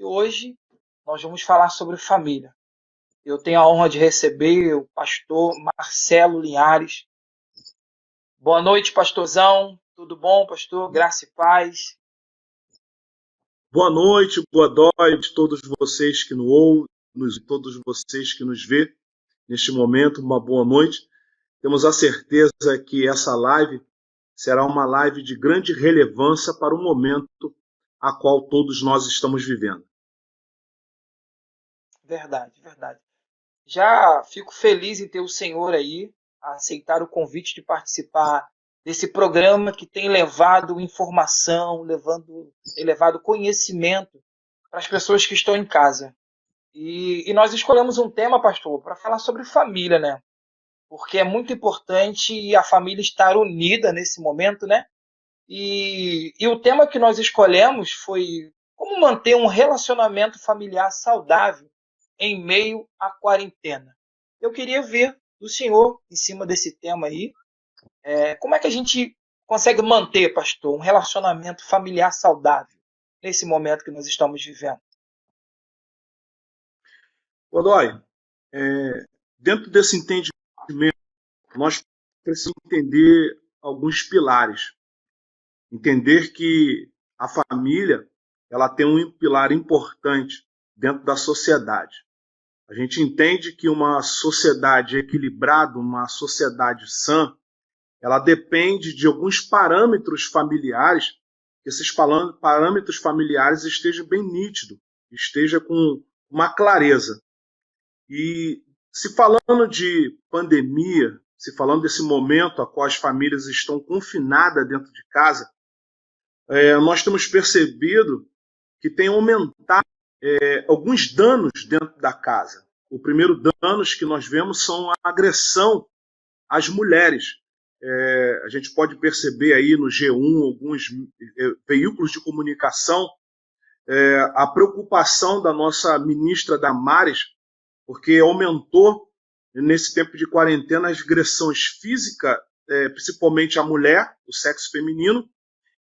e hoje nós vamos falar sobre família. Eu tenho a honra de receber o pastor Marcelo Linhares. Boa noite, pastorzão. Tudo bom, pastor? Graça e paz. Boa noite a todos vocês que nos ouvem, todos vocês que nos vê neste momento, uma boa noite. Temos a certeza que essa live será uma live de grande relevância para o momento a qual todos nós estamos vivendo. Verdade, verdade. Já fico feliz em ter o senhor aí, a aceitar o convite de participar desse programa que tem levado informação, tem levado conhecimento para as pessoas que estão em casa. E nós escolhemos um tema, pastor, para falar sobre família, né? Porque é muito importante a família estar unida nesse momento, né? E o tema que nós escolhemos foi como manter um relacionamento familiar saudável em meio à quarentena. Eu queria ver do senhor, em cima desse tema aí, como é que a gente consegue manter, pastor, um relacionamento familiar saudável nesse momento que nós estamos vivendo? Godoy, dentro desse entendimento, nós precisamos entender alguns pilares. Entender que a família ela tem um pilar importante dentro da sociedade. A gente entende que uma sociedade equilibrada, uma sociedade sã, ela depende de alguns parâmetros familiares, que esses parâmetros familiares estejam bem nítidos, estejam com uma clareza. E se falando de pandemia, se falando desse momento a qual as famílias estão confinadas dentro de casa, nós temos percebido que tem aumentado alguns danos dentro da casa. O primeiro danos que nós vemos são a agressão às mulheres. A gente pode perceber aí no G1, alguns veículos de comunicação, a preocupação da nossa ministra Damares, porque aumentou nesse tempo de quarentena as agressões físicas, principalmente à mulher, o sexo feminino,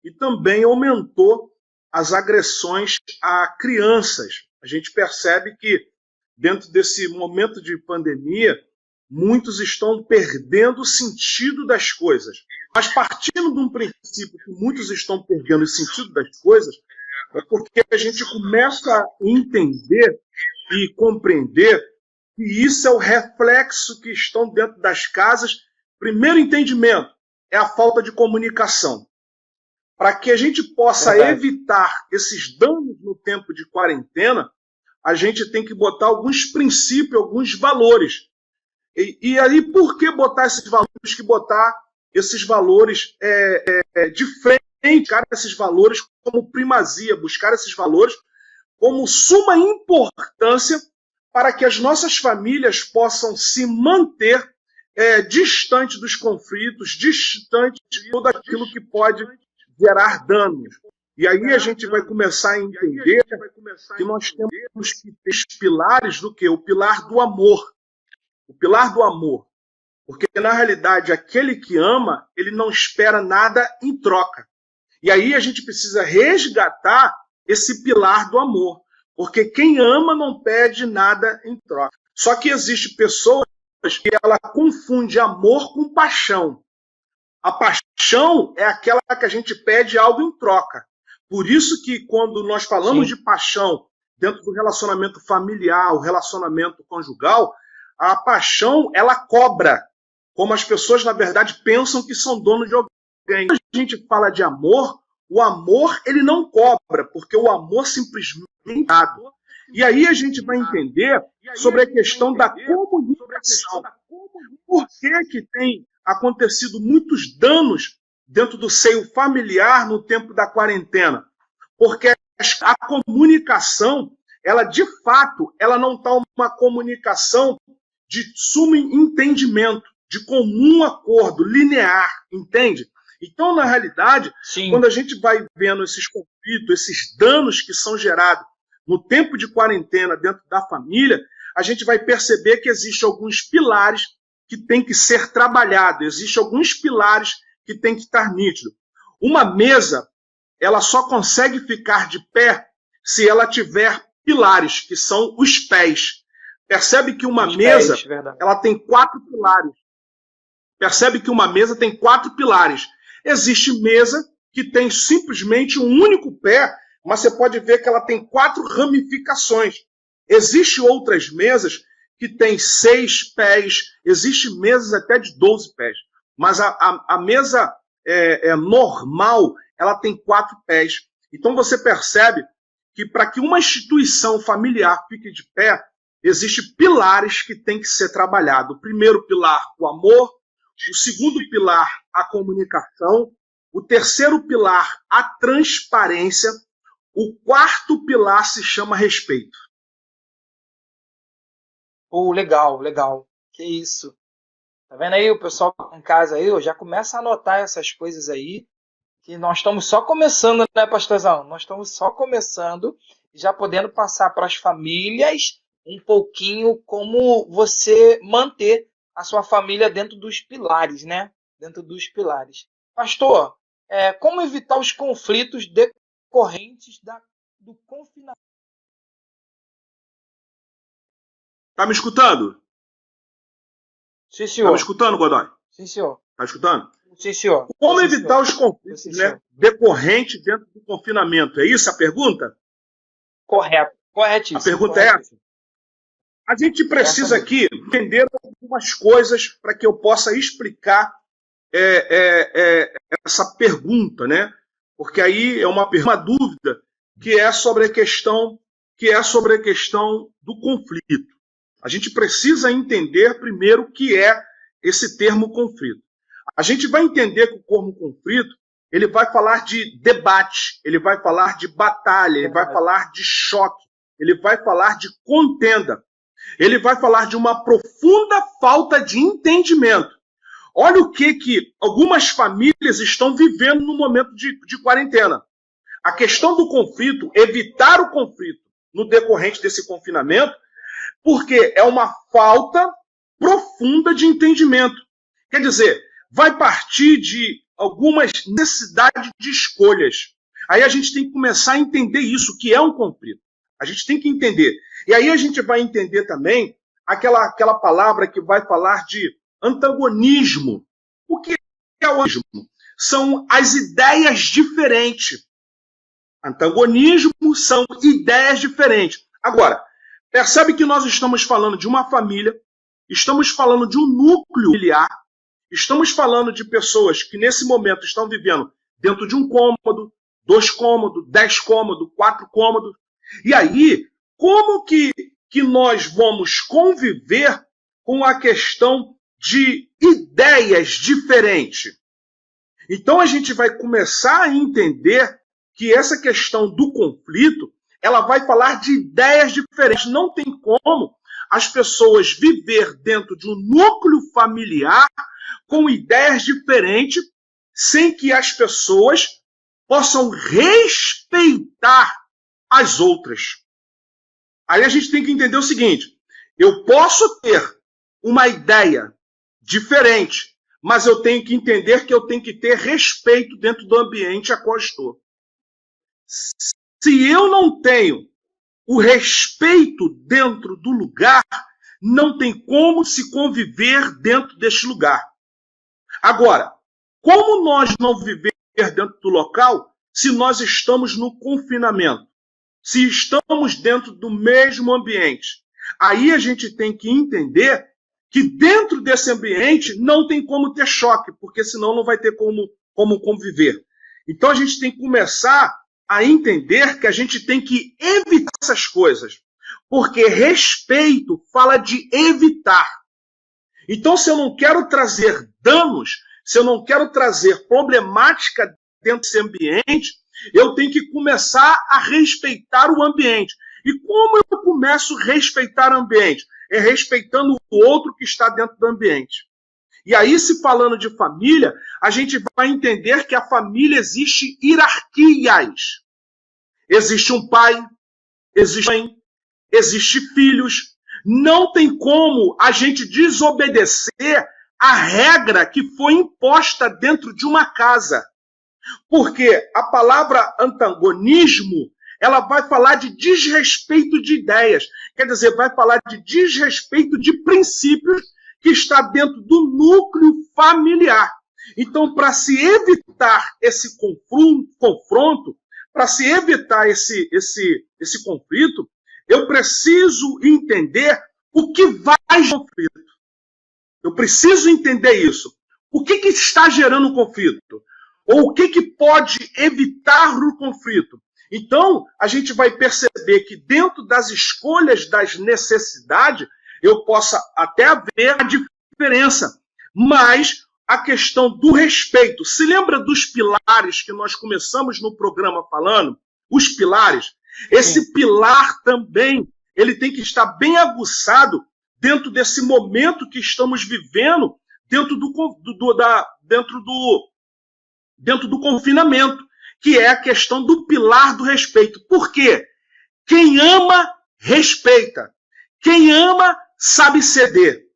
e também aumentou as agressões a crianças. A gente percebe que, dentro desse momento de pandemia, muitos estão perdendo o sentido das coisas. Mas partindo de um princípio que muitos estão perdendo o sentido das coisas, é porque a gente começa a entender e compreender que isso é o reflexo que estão dentro das casas. Primeiro entendimento é a falta de comunicação. Para que a gente possa evitar esses danos no tempo de quarentena, a gente tem que botar alguns princípios, alguns valores. E aí, por que botar esses valores? Temos que botar esses valores de frente, buscar esses valores como primazia, buscar esses valores como suma importância para que as nossas famílias possam se manter distante dos conflitos, distante de tudo aquilo que pode gerar danos. E aí a gente vai começar a entender que nós temos que ter os pilares do quê? O pilar do amor. O pilar do amor. Porque, na realidade, aquele que ama, ele não espera nada em troca. E aí a gente precisa resgatar esse pilar do amor. Porque quem ama não pede nada em troca. Só que existem pessoas que ela confunde amor com paixão. A paixão é aquela que a gente pede algo em troca. Por isso que quando nós falamos de paixão dentro do relacionamento familiar, o relacionamento conjugal, a paixão, ela cobra. Como as pessoas, na verdade, pensam que são donos de alguém. Quando a gente fala de amor, o amor, ele não cobra, porque o amor simplesmente é dado. E aí a gente vai entender sobre a questão da comunicação. Por que tem acontecido muitos danos dentro do seio familiar no tempo da quarentena? Porque a comunicação, ela de fato, ela não está uma comunicação de sumo entendimento, de comum acordo, linear, entende? Então, na realidade, quando a gente vai vendo esses conflitos, esses danos que são gerados no tempo de quarentena dentro da família, a gente vai perceber que existem alguns pilares que têm que ser trabalhados, existem alguns pilares que têm que estar nítidos. Uma mesa, ela só consegue ficar de pé se ela tiver pilares, que são os pés. Percebe que uma mesa, ela tem 4 pilares. Percebe que uma mesa tem 4 pilares. Existe mesa que tem simplesmente um único pé, mas você pode ver que ela tem 4 ramificações. Existem outras mesas que têm 6 pés, existem mesas até de 12 pés. Mas a mesa normal, ela tem 4 pés. Então você percebe que para que uma instituição familiar fique de pé, existem pilares que têm que ser trabalhados. O primeiro pilar, o amor. O segundo pilar, a comunicação. O terceiro pilar, a transparência. O quarto pilar se chama respeito. Legal, legal. Que isso. Tá vendo aí o pessoal em casa aí? Já começa a anotar essas coisas aí. Que nós estamos só começando, né, pastorzão? Nós estamos só começando, já podendo passar para as famílias um pouquinho como você manter a sua família dentro dos pilares, né? Dentro dos pilares. Pastor, como evitar os conflitos decorrentes do confinamento? Tá me escutando? Sim, senhor. Tá me escutando, Godoy? Sim, senhor. Tá escutando? Sim, senhor. Como evitar os conflitos, né, decorrentes dentro do confinamento? É isso a pergunta? Correto. Corretíssimo. A pergunta é essa. A gente precisa aqui entender algumas coisas para que eu possa explicar essa pergunta, né? Porque aí é uma dúvida que é sobre a questão do conflito. A gente precisa entender primeiro o que é esse termo conflito. A gente vai entender que o termo conflito, ele vai falar de debate, ele vai falar de batalha, ele vai falar de choque, ele vai falar de contenda, ele vai falar de uma profunda falta de entendimento. Olha o que algumas famílias estão vivendo no momento de quarentena. A questão do conflito, evitar o conflito no decorrente desse confinamento, porque é uma falta profunda de entendimento. Quer dizer, vai partir de algumas necessidades de escolhas. Aí a gente tem que começar a entender isso, que é um conflito. A gente tem que entender. E aí a gente vai entender também aquela palavra que vai falar de antagonismo. O que é o antagonismo? São as ideias diferentes. Antagonismo são ideias diferentes. Agora, percebe que nós estamos falando de uma família, estamos falando de um núcleo familiar, estamos falando de pessoas que nesse momento estão vivendo dentro de um cômodo, 2 cômodos, 10 cômodos, 4 cômodos. E aí, como que nós vamos conviver com a questão de ideias diferentes? Então a gente vai começar a entender que essa questão do conflito, ela vai falar de ideias diferentes. Não tem como as pessoas viver dentro de um núcleo familiar com ideias diferentes, sem que as pessoas possam respeitar as outras. Aí a gente tem que entender o seguinte: eu posso ter uma ideia diferente, mas eu tenho que entender que eu tenho que ter respeito dentro do ambiente a qual estou. Se eu não tenho o respeito dentro do lugar, não tem como se conviver dentro deste lugar. Agora, como nós não viver dentro do local se nós estamos no confinamento? Se estamos dentro do mesmo ambiente? Aí a gente tem que entender que dentro desse ambiente não tem como ter choque, porque senão não vai ter como conviver. Então a gente tem que começar a entender que a gente tem que evitar essas coisas, porque respeito fala de evitar. Então, se eu não quero trazer danos, se eu não quero trazer problemática dentro desse ambiente, eu tenho que começar a respeitar o ambiente. E como eu começo a respeitar o ambiente? É respeitando o outro que está dentro do ambiente. E aí, se falando de família, a gente vai entender que a família existe hierarquias. Existe um pai, existe mãe, existe filhos. Não tem como a gente desobedecer a regra que foi imposta dentro de uma casa. Porque a palavra antagonismo, ela vai falar de desrespeito de ideias. Quer dizer, vai falar de desrespeito de princípios que está dentro do núcleo familiar. Então, para se evitar esse confronto, para se evitar esse conflito, eu preciso entender o que vai gerar conflito. Eu preciso entender isso. O que está gerando o conflito? Ou o que pode evitar o conflito? Então, a gente vai perceber que dentro das escolhas das necessidades, eu possa até haver a diferença, mas a questão do respeito. Se lembra dos pilares que nós começamos no programa falando? Os pilares. Esse pilar também, ele tem que estar bem aguçado dentro desse momento que estamos vivendo, dentro do confinamento, que é a questão do pilar do respeito. Por quê? Quem ama, respeita. Quem ama, sabe ceder.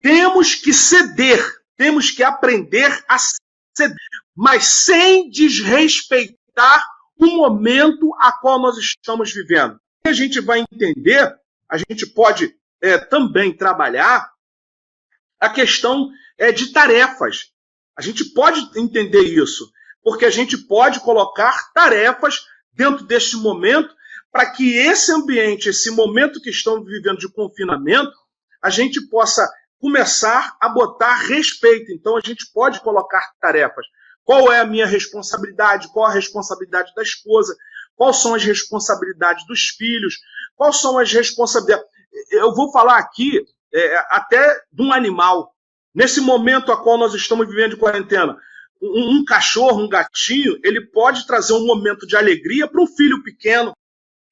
Temos que ceder, temos que aprender a ceder, mas sem desrespeitar o momento a qual nós estamos vivendo. A gente vai entender, a gente pode também trabalhar a questão de tarefas. A gente pode entender isso, porque a gente pode colocar tarefas dentro deste momento para que esse ambiente, esse momento que estamos vivendo de confinamento, a gente possa começar a botar respeito. Então, a gente pode colocar tarefas. Qual é a minha responsabilidade? Qual a responsabilidade da esposa? Quais são as responsabilidades dos filhos? Quais são as responsabilidades? Eu vou falar aqui até de um animal. Nesse momento a qual nós estamos vivendo de quarentena, um cachorro, um gatinho, ele pode trazer um momento de alegria para um filho pequeno.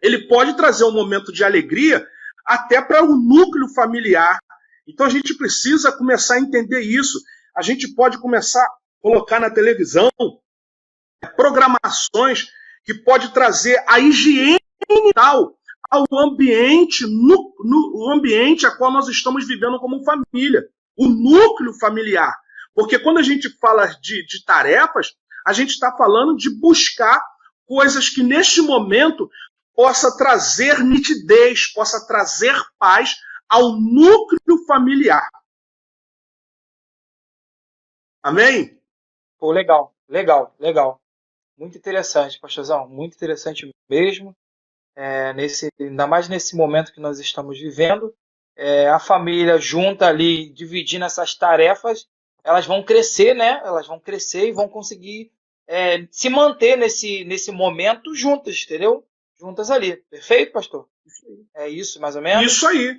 Ele pode trazer um momento de alegria até para o núcleo familiar. Então a gente precisa começar a entender isso. A gente pode começar a colocar na televisão programações que pode trazer a higiene tal ao ambiente, no ambiente a qual nós estamos vivendo como família, o núcleo familiar. Porque quando a gente fala de tarefas, a gente está falando de buscar coisas que neste momento possa trazer nitidez, possa trazer paz ao núcleo familiar. Amém? Pô, legal. Muito interessante, pastorzão, muito interessante mesmo. Ainda mais nesse momento que nós estamos vivendo, a família junta ali, dividindo essas tarefas, elas vão crescer, né? Elas vão crescer e vão conseguir se manter nesse momento juntas, entendeu? Juntas ali. Perfeito, pastor? É isso, mais ou menos? Isso aí.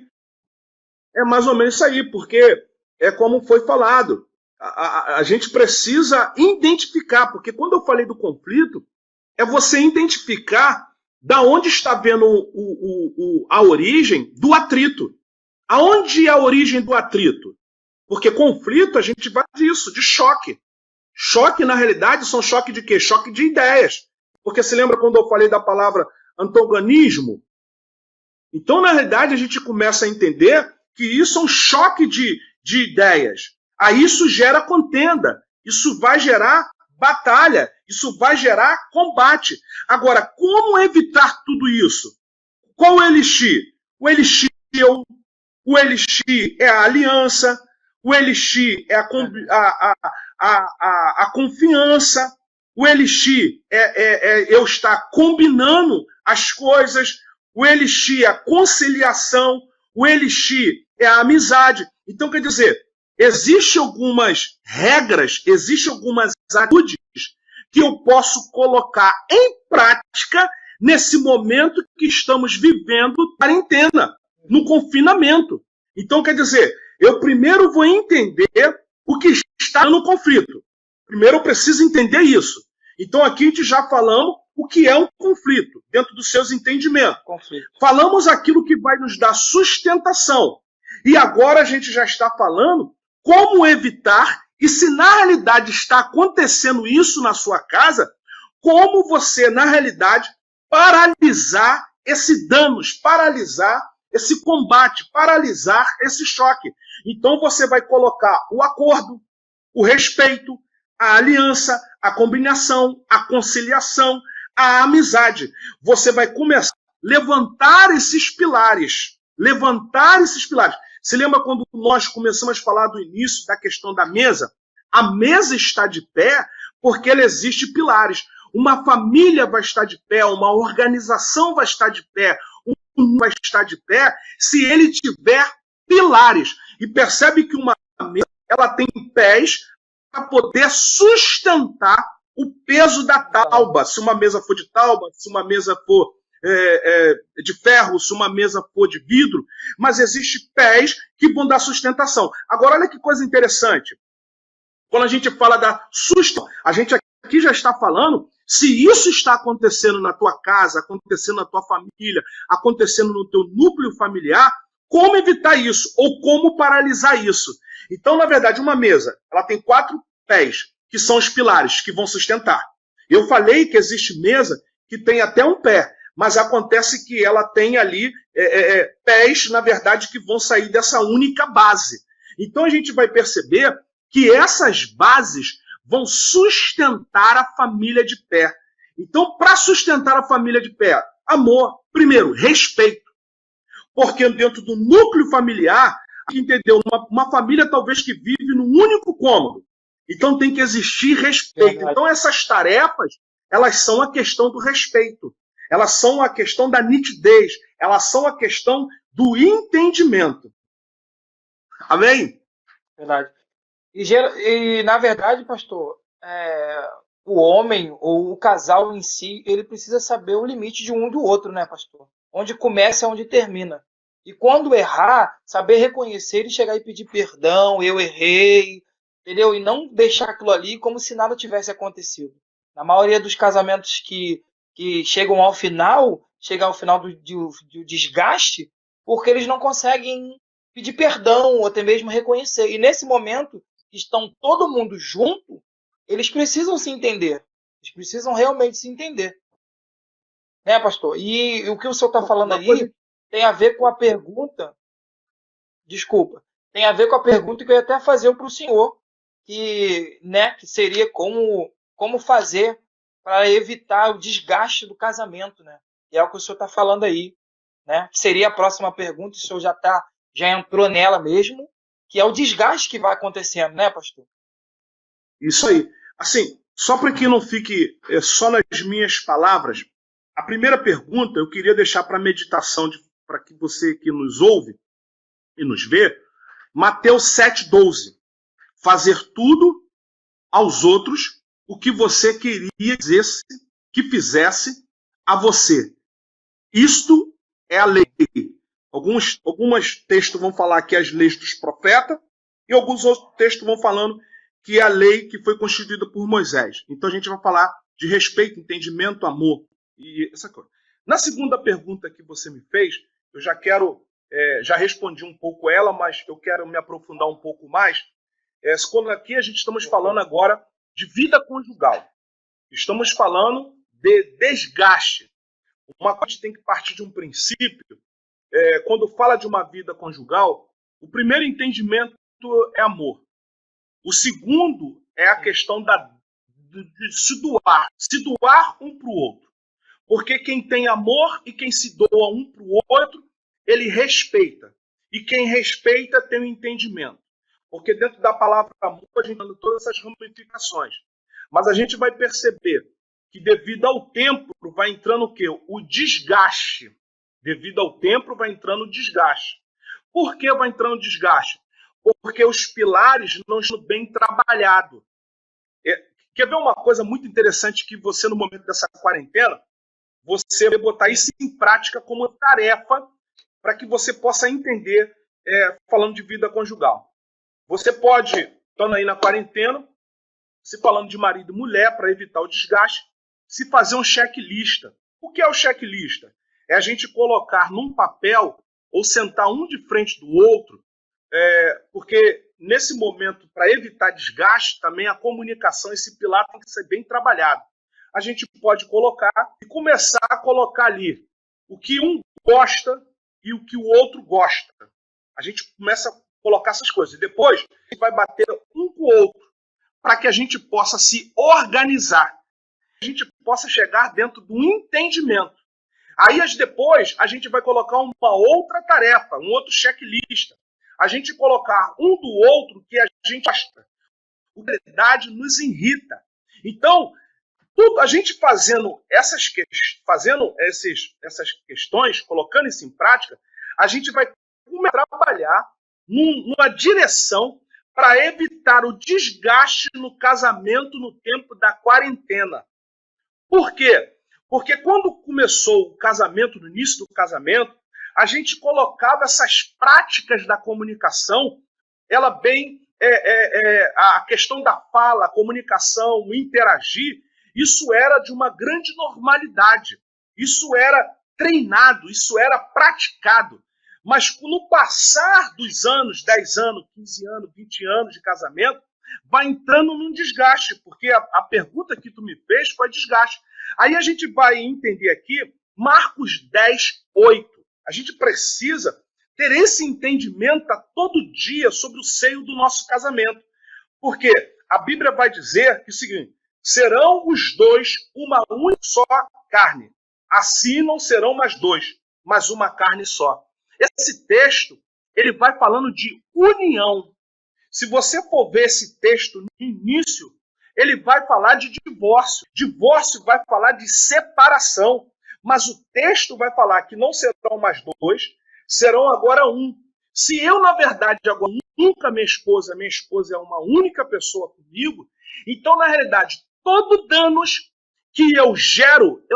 É mais ou menos isso aí, porque é como foi falado. A gente precisa identificar, porque quando eu falei do conflito, é você identificar da onde está vendo a origem do atrito. Aonde é a origem do atrito? Porque conflito, a gente vai disso, de choque. Choque, na realidade, são choque de quê? Choque de ideias. Porque se lembra quando eu falei da palavra antagonismo? Então, na realidade, a gente começa a entender que isso é um choque de ideias. Aí isso gera contenda, isso vai gerar batalha, isso vai gerar combate. Agora, como evitar tudo isso? Qual o elixir? O elixir é a aliança, o elixir é a confiança, o elixir é eu estar combinando as coisas, o elixir é a conciliação, o elixir é a amizade. Então, quer dizer, existem algumas regras, existem algumas atitudes que eu posso colocar em prática nesse momento que estamos vivendo quarentena, no confinamento. Então, quer dizer, eu primeiro vou entender o que está no conflito. Primeiro eu preciso entender isso. Então, aqui a gente já falamos o que é um conflito, dentro dos seus entendimentos. Conflito. Falamos aquilo que vai nos dar sustentação. E agora a gente já está falando como evitar, e se na realidade está acontecendo isso na sua casa, como você, na realidade, paralisar esse danos, paralisar esse combate, paralisar esse choque. Então você vai colocar o acordo, o respeito, a aliança, a combinação, a conciliação, a amizade. Você vai começar a levantar esses pilares. Levantar esses pilares. Você lembra quando nós começamos a falar do início da questão da mesa? A mesa está de pé porque ela existe pilares. Uma família vai estar de pé, uma organização vai estar de pé, um mundo vai estar de pé se ele tiver pilares. E percebe que uma mesa ela tem pés para poder sustentar o peso da tauba. Se uma mesa for de tauba, se uma mesa for de ferro, se uma mesa for de vidro, mas existem pés que vão dar sustentação. Agora, olha que coisa interessante. Quando a gente fala da sustentação, a gente aqui já está falando se isso está acontecendo na tua casa, acontecendo na tua família, acontecendo no teu núcleo familiar, como evitar isso ou como paralisar isso. Então, na verdade, uma mesa, ela tem 4 pés, que são os pilares que vão sustentar. Eu falei que existe mesa que tem até um pé, mas acontece que ela tem ali pés, na verdade, que vão sair dessa única base. Então, a gente vai perceber que essas bases vão sustentar a família de pé. Então, para sustentar a família de pé, amor, primeiro, respeito. Porque dentro do núcleo familiar, entendeu? Uma família talvez que vive num único cômodo. Então tem que existir respeito. Então essas tarefas, elas são a questão do respeito. Elas são a questão da nitidez. Elas são a questão do entendimento. Amém? Verdade. E na verdade, pastor, o homem ou o casal em si, ele precisa saber o limite de um do outro, né, pastor? Onde começa e onde termina. E quando errar, saber reconhecer e chegar e pedir perdão, eu errei, entendeu? E não deixar aquilo ali como se nada tivesse acontecido. Na maioria dos casamentos que chegam ao final do desgaste, porque eles não conseguem pedir perdão ou até mesmo reconhecer. E nesse momento, que estão todo mundo junto, eles precisam se entender. Eles precisam realmente se entender. Né, pastor? E o que o senhor está falando ali tem a ver com a pergunta. Desculpa. Tem a ver com a pergunta que eu ia até fazer para o senhor, que seria como fazer para evitar o desgaste do casamento, né? E é o que o senhor está falando aí, né? Que seria a próxima pergunta, o senhor já entrou nela mesmo, que é o desgaste que vai acontecendo, né, pastor? Isso aí. Assim, só para que não fique só nas minhas palavras, a primeira pergunta eu queria deixar para meditação, para que você que nos ouve e nos vê, Mateus 7,12. Fazer tudo aos outros o que você queria que fizesse a você. Isto é a lei. Alguns textos vão falar que é as leis dos profetas e alguns outros textos vão falando que é a lei que foi constituída por Moisés. Então a gente vai falar de respeito, entendimento, amor e essa coisa. Na segunda pergunta que você me fez, eu já respondi um pouco ela, mas eu quero me aprofundar um pouco mais. Quando aqui a gente estamos falando agora de vida conjugal. Estamos falando de desgaste. Uma coisa que a gente tem que partir de um princípio. Quando fala de uma vida conjugal, o primeiro entendimento é amor. O segundo é a questão de se doar um para o outro. Porque quem tem amor e quem se doa um para o outro, ele respeita. E quem respeita tem um entendimento. Porque dentro da palavra amor, a gente tem todas essas ramificações. Mas a gente vai perceber que devido ao tempo vai entrando o quê? O desgaste. Devido ao tempo vai entrando o desgaste. Por que vai entrando o desgaste? Porque os pilares não estão bem trabalhados. Quer ver uma coisa muito interessante que você, no momento dessa quarentena, você vai botar isso em prática como tarefa para que você possa entender, falando de vida conjugal. Você pode, estando aí na quarentena, se falando de marido e mulher, para evitar o desgaste, se fazer um checklist. O que é o checklist? É a gente colocar num papel ou sentar um de frente do outro, porque nesse momento, para evitar desgaste, também a comunicação, esse pilar tem que ser bem trabalhado. A gente pode colocar e começar a colocar ali o que um gosta e o que o outro gosta. A gente começa a colocar essas coisas. E depois a gente vai bater um com o outro para que a gente possa se organizar. gente possa chegar dentro do entendimento. Aí, depois, a gente vai colocar uma outra tarefa, um outro checklist. A gente colocar um do outro que a gente gosta. A verdade nos irrita. Então, a gente fazendo essas questões, colocando isso em prática, a gente vai começar a trabalhar numa direção para evitar o desgaste no casamento no tempo da quarentena. Por quê? Porque quando começou o casamento, no início do casamento, a gente colocava essas práticas da comunicação, ela bem, a questão da fala, a comunicação, o interagir, isso era de uma grande normalidade, isso era treinado, isso era praticado. Mas no passar dos anos, 10 anos, 15 anos, 20 anos de casamento, vai entrando num desgaste, porque a pergunta que tu me fez foi desgaste. Aí a gente vai entender aqui Marcos 10, 8. A gente precisa ter esse entendimento a todo dia sobre o seio do nosso casamento. Porque a Bíblia vai dizer que é o seguinte: serão os dois uma única só carne. Assim não serão mais dois, mas uma carne só. Esse texto, ele vai falando de união. Se você for ver esse texto no início, ele vai falar de divórcio. Divórcio vai falar de separação. Mas o texto vai falar que não serão mais dois, serão agora um. Se eu, na verdade, agora nunca minha esposa é uma única pessoa comigo, então, na realidade, todo danos que eu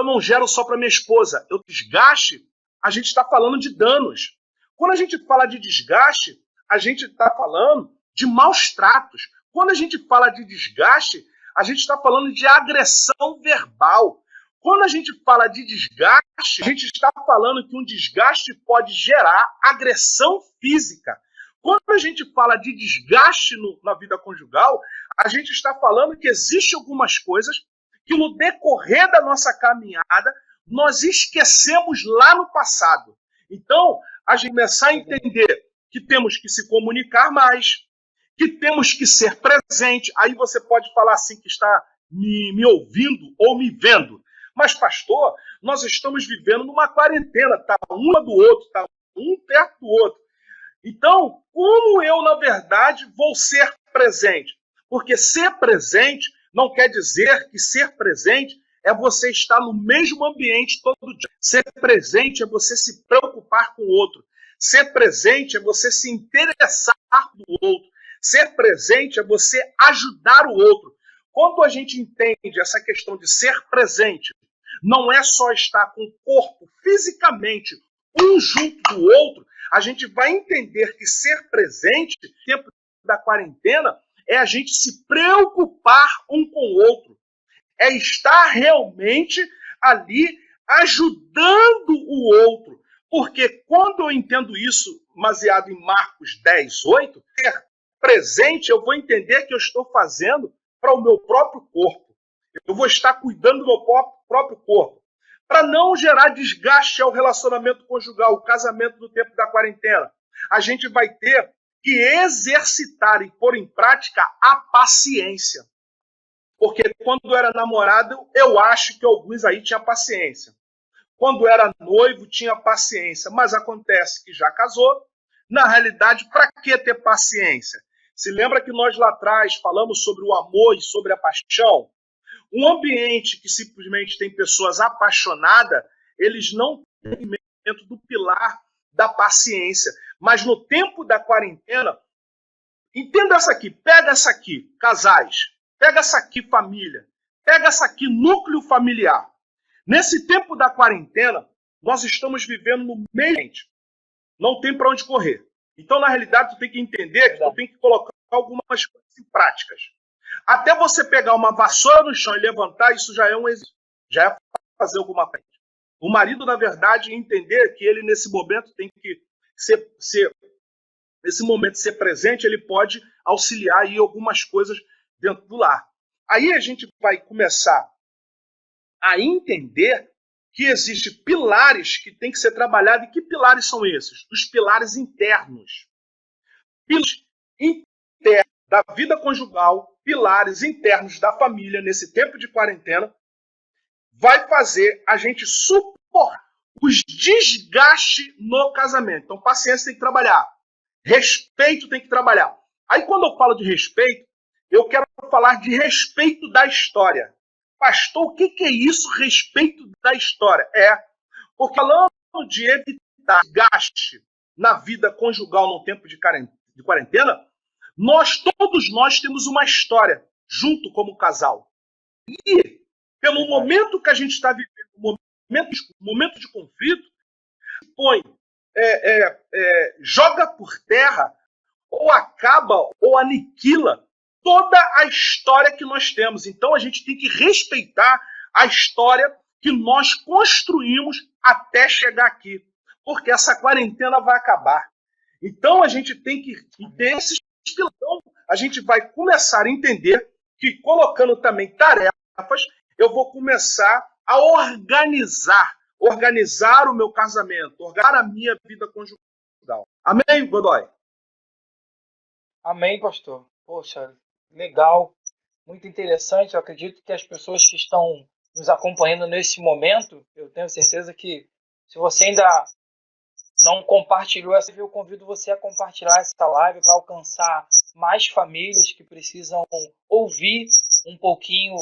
não gero só para minha esposa. Eu desgaste, a gente está falando de danos. Quando a gente fala de desgaste, a gente está falando de maus tratos. Quando a gente fala de desgaste, a gente está falando de agressão verbal. Quando a gente fala de desgaste, a gente está falando que um desgaste pode gerar agressão física. Quando a gente fala de desgaste na vida conjugal, a gente está falando que existem algumas coisas que no decorrer da nossa caminhada nós esquecemos lá no passado. Então, a gente começar a entender que temos que se comunicar mais, que temos que ser presente. Aí você pode falar assim que está me ouvindo ou me vendo. Mas, pastor, nós estamos vivendo numa quarentena, tá um do outro, tá um perto do outro. Então, como eu, na verdade, vou ser presente? Porque ser presente não quer dizer que ser presente é você estar no mesmo ambiente todo dia. Ser presente é você se preocupar com o outro. Ser presente é você se interessar no outro. Ser presente é você ajudar o outro. Quando a gente entende essa questão de ser presente, não é só estar com o corpo fisicamente um junto do outro, a gente vai entender que ser presente no tempo da quarentena é a gente se preocupar um com o outro. É estar realmente ali ajudando o outro. Porque quando eu entendo isso, baseado em Marcos 10, 8, ser presente, eu vou entender que eu estou fazendo para o meu próprio corpo. Eu vou estar cuidando do meu próprio corpo. Para não gerar desgaste ao relacionamento conjugal, o casamento no tempo da quarentena, a gente vai ter que exercitar e pôr em prática a paciência. Porque quando eu era namorado, eu acho que alguns aí tinham paciência. Quando era noivo, tinha paciência. Mas acontece que já casou. Na realidade, para que ter paciência? Se lembra que nós lá atrás falamos sobre o amor e sobre a paixão? Um ambiente que simplesmente tem pessoas apaixonadas, eles não têm dentro do pilar da paciência. Mas no tempo da quarentena, entenda essa aqui, pega essa aqui, casais, pega essa aqui, família, pega essa aqui, núcleo familiar. Nesse tempo da quarentena, nós estamos vivendo no meio ambiente. Não tem para onde correr. Então, na realidade, tu tem que entender que tu tem que colocar algumas coisas em práticas. Até você pegar uma vassoura no chão e levantar, isso já é um exercício. Já é fazer alguma coisa. O marido, na verdade, entender que ele, nesse momento, tem que nesse momento, ser presente, ele pode auxiliar aí algumas coisas dentro do lar. Aí a gente vai começar a entender que existem pilares que têm que ser trabalhados. E que pilares são esses? Os pilares internos. Pilares internos da vida conjugal, pilares internos da família nesse tempo de quarentena, vai fazer a gente suportar os desgastes no casamento. Então, paciência tem que trabalhar. Respeito tem que trabalhar. Aí, quando eu falo de respeito, eu quero falar de respeito da história. Pastor, o que é isso, respeito da história? Porque falando de evitar gasto na vida conjugal no tempo de quarentena, todos nós temos uma história junto como casal. E, pelo momento que a gente está vivendo, momento de conflito, põe, joga por terra, ou acaba, ou aniquila toda a história que nós temos. Então a gente tem que respeitar a história que nós construímos até chegar aqui. Porque essa quarentena vai acabar. Então a gente tem que ter esse estilo. Então, a gente vai começar a entender que, colocando também tarefas, eu vou começar a organizar o meu casamento, organizar a minha vida conjugal. Amém, Godoy? Amém, pastor. Poxa, legal, muito interessante. Eu acredito que as pessoas que estão nos acompanhando nesse momento, eu tenho certeza que, se você ainda não compartilhou essa live, eu convido você a compartilhar essa live para alcançar mais famílias que precisam ouvir um pouquinho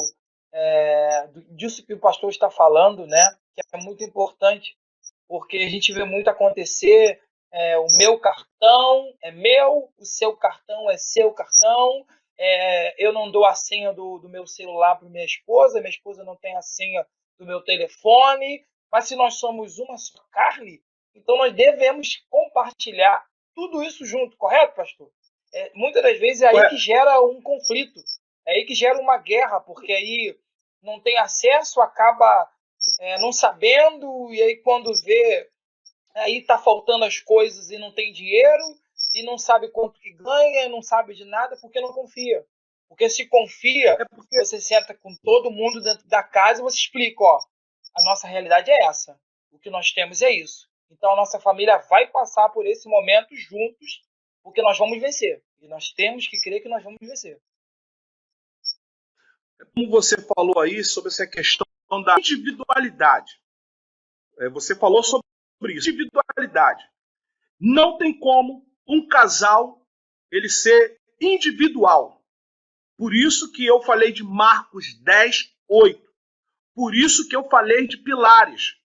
disso que o pastor está falando, né? Que é muito importante, porque a gente vê muito acontecer. O meu cartão é meu, o seu cartão é seu cartão. Eu não dou a senha do meu celular para minha esposa não tem a senha do meu telefone. Mas se nós somos uma só carne, então nós devemos compartilhar tudo isso junto, correto, pastor? Muitas das vezes é aí que gera um conflito, é aí que gera uma guerra, porque aí não tem acesso, acaba não sabendo, e aí quando vê, aí está faltando as coisas e não tem dinheiro, e não sabe quanto que ganha, não sabe de nada, porque não confia. Porque se confia, você senta com todo mundo dentro da casa e você explica, ó, a nossa realidade é essa, o que nós temos é isso. Então a nossa família vai passar por esse momento juntos, porque nós vamos vencer. E nós temos que crer que nós vamos vencer. Como você falou aí sobre essa questão da individualidade. Você falou sobre isso. Individualidade. Não tem como um casal ele ser individual. Por isso que eu falei de Marcos 10, 8. Por isso que eu falei de pilares.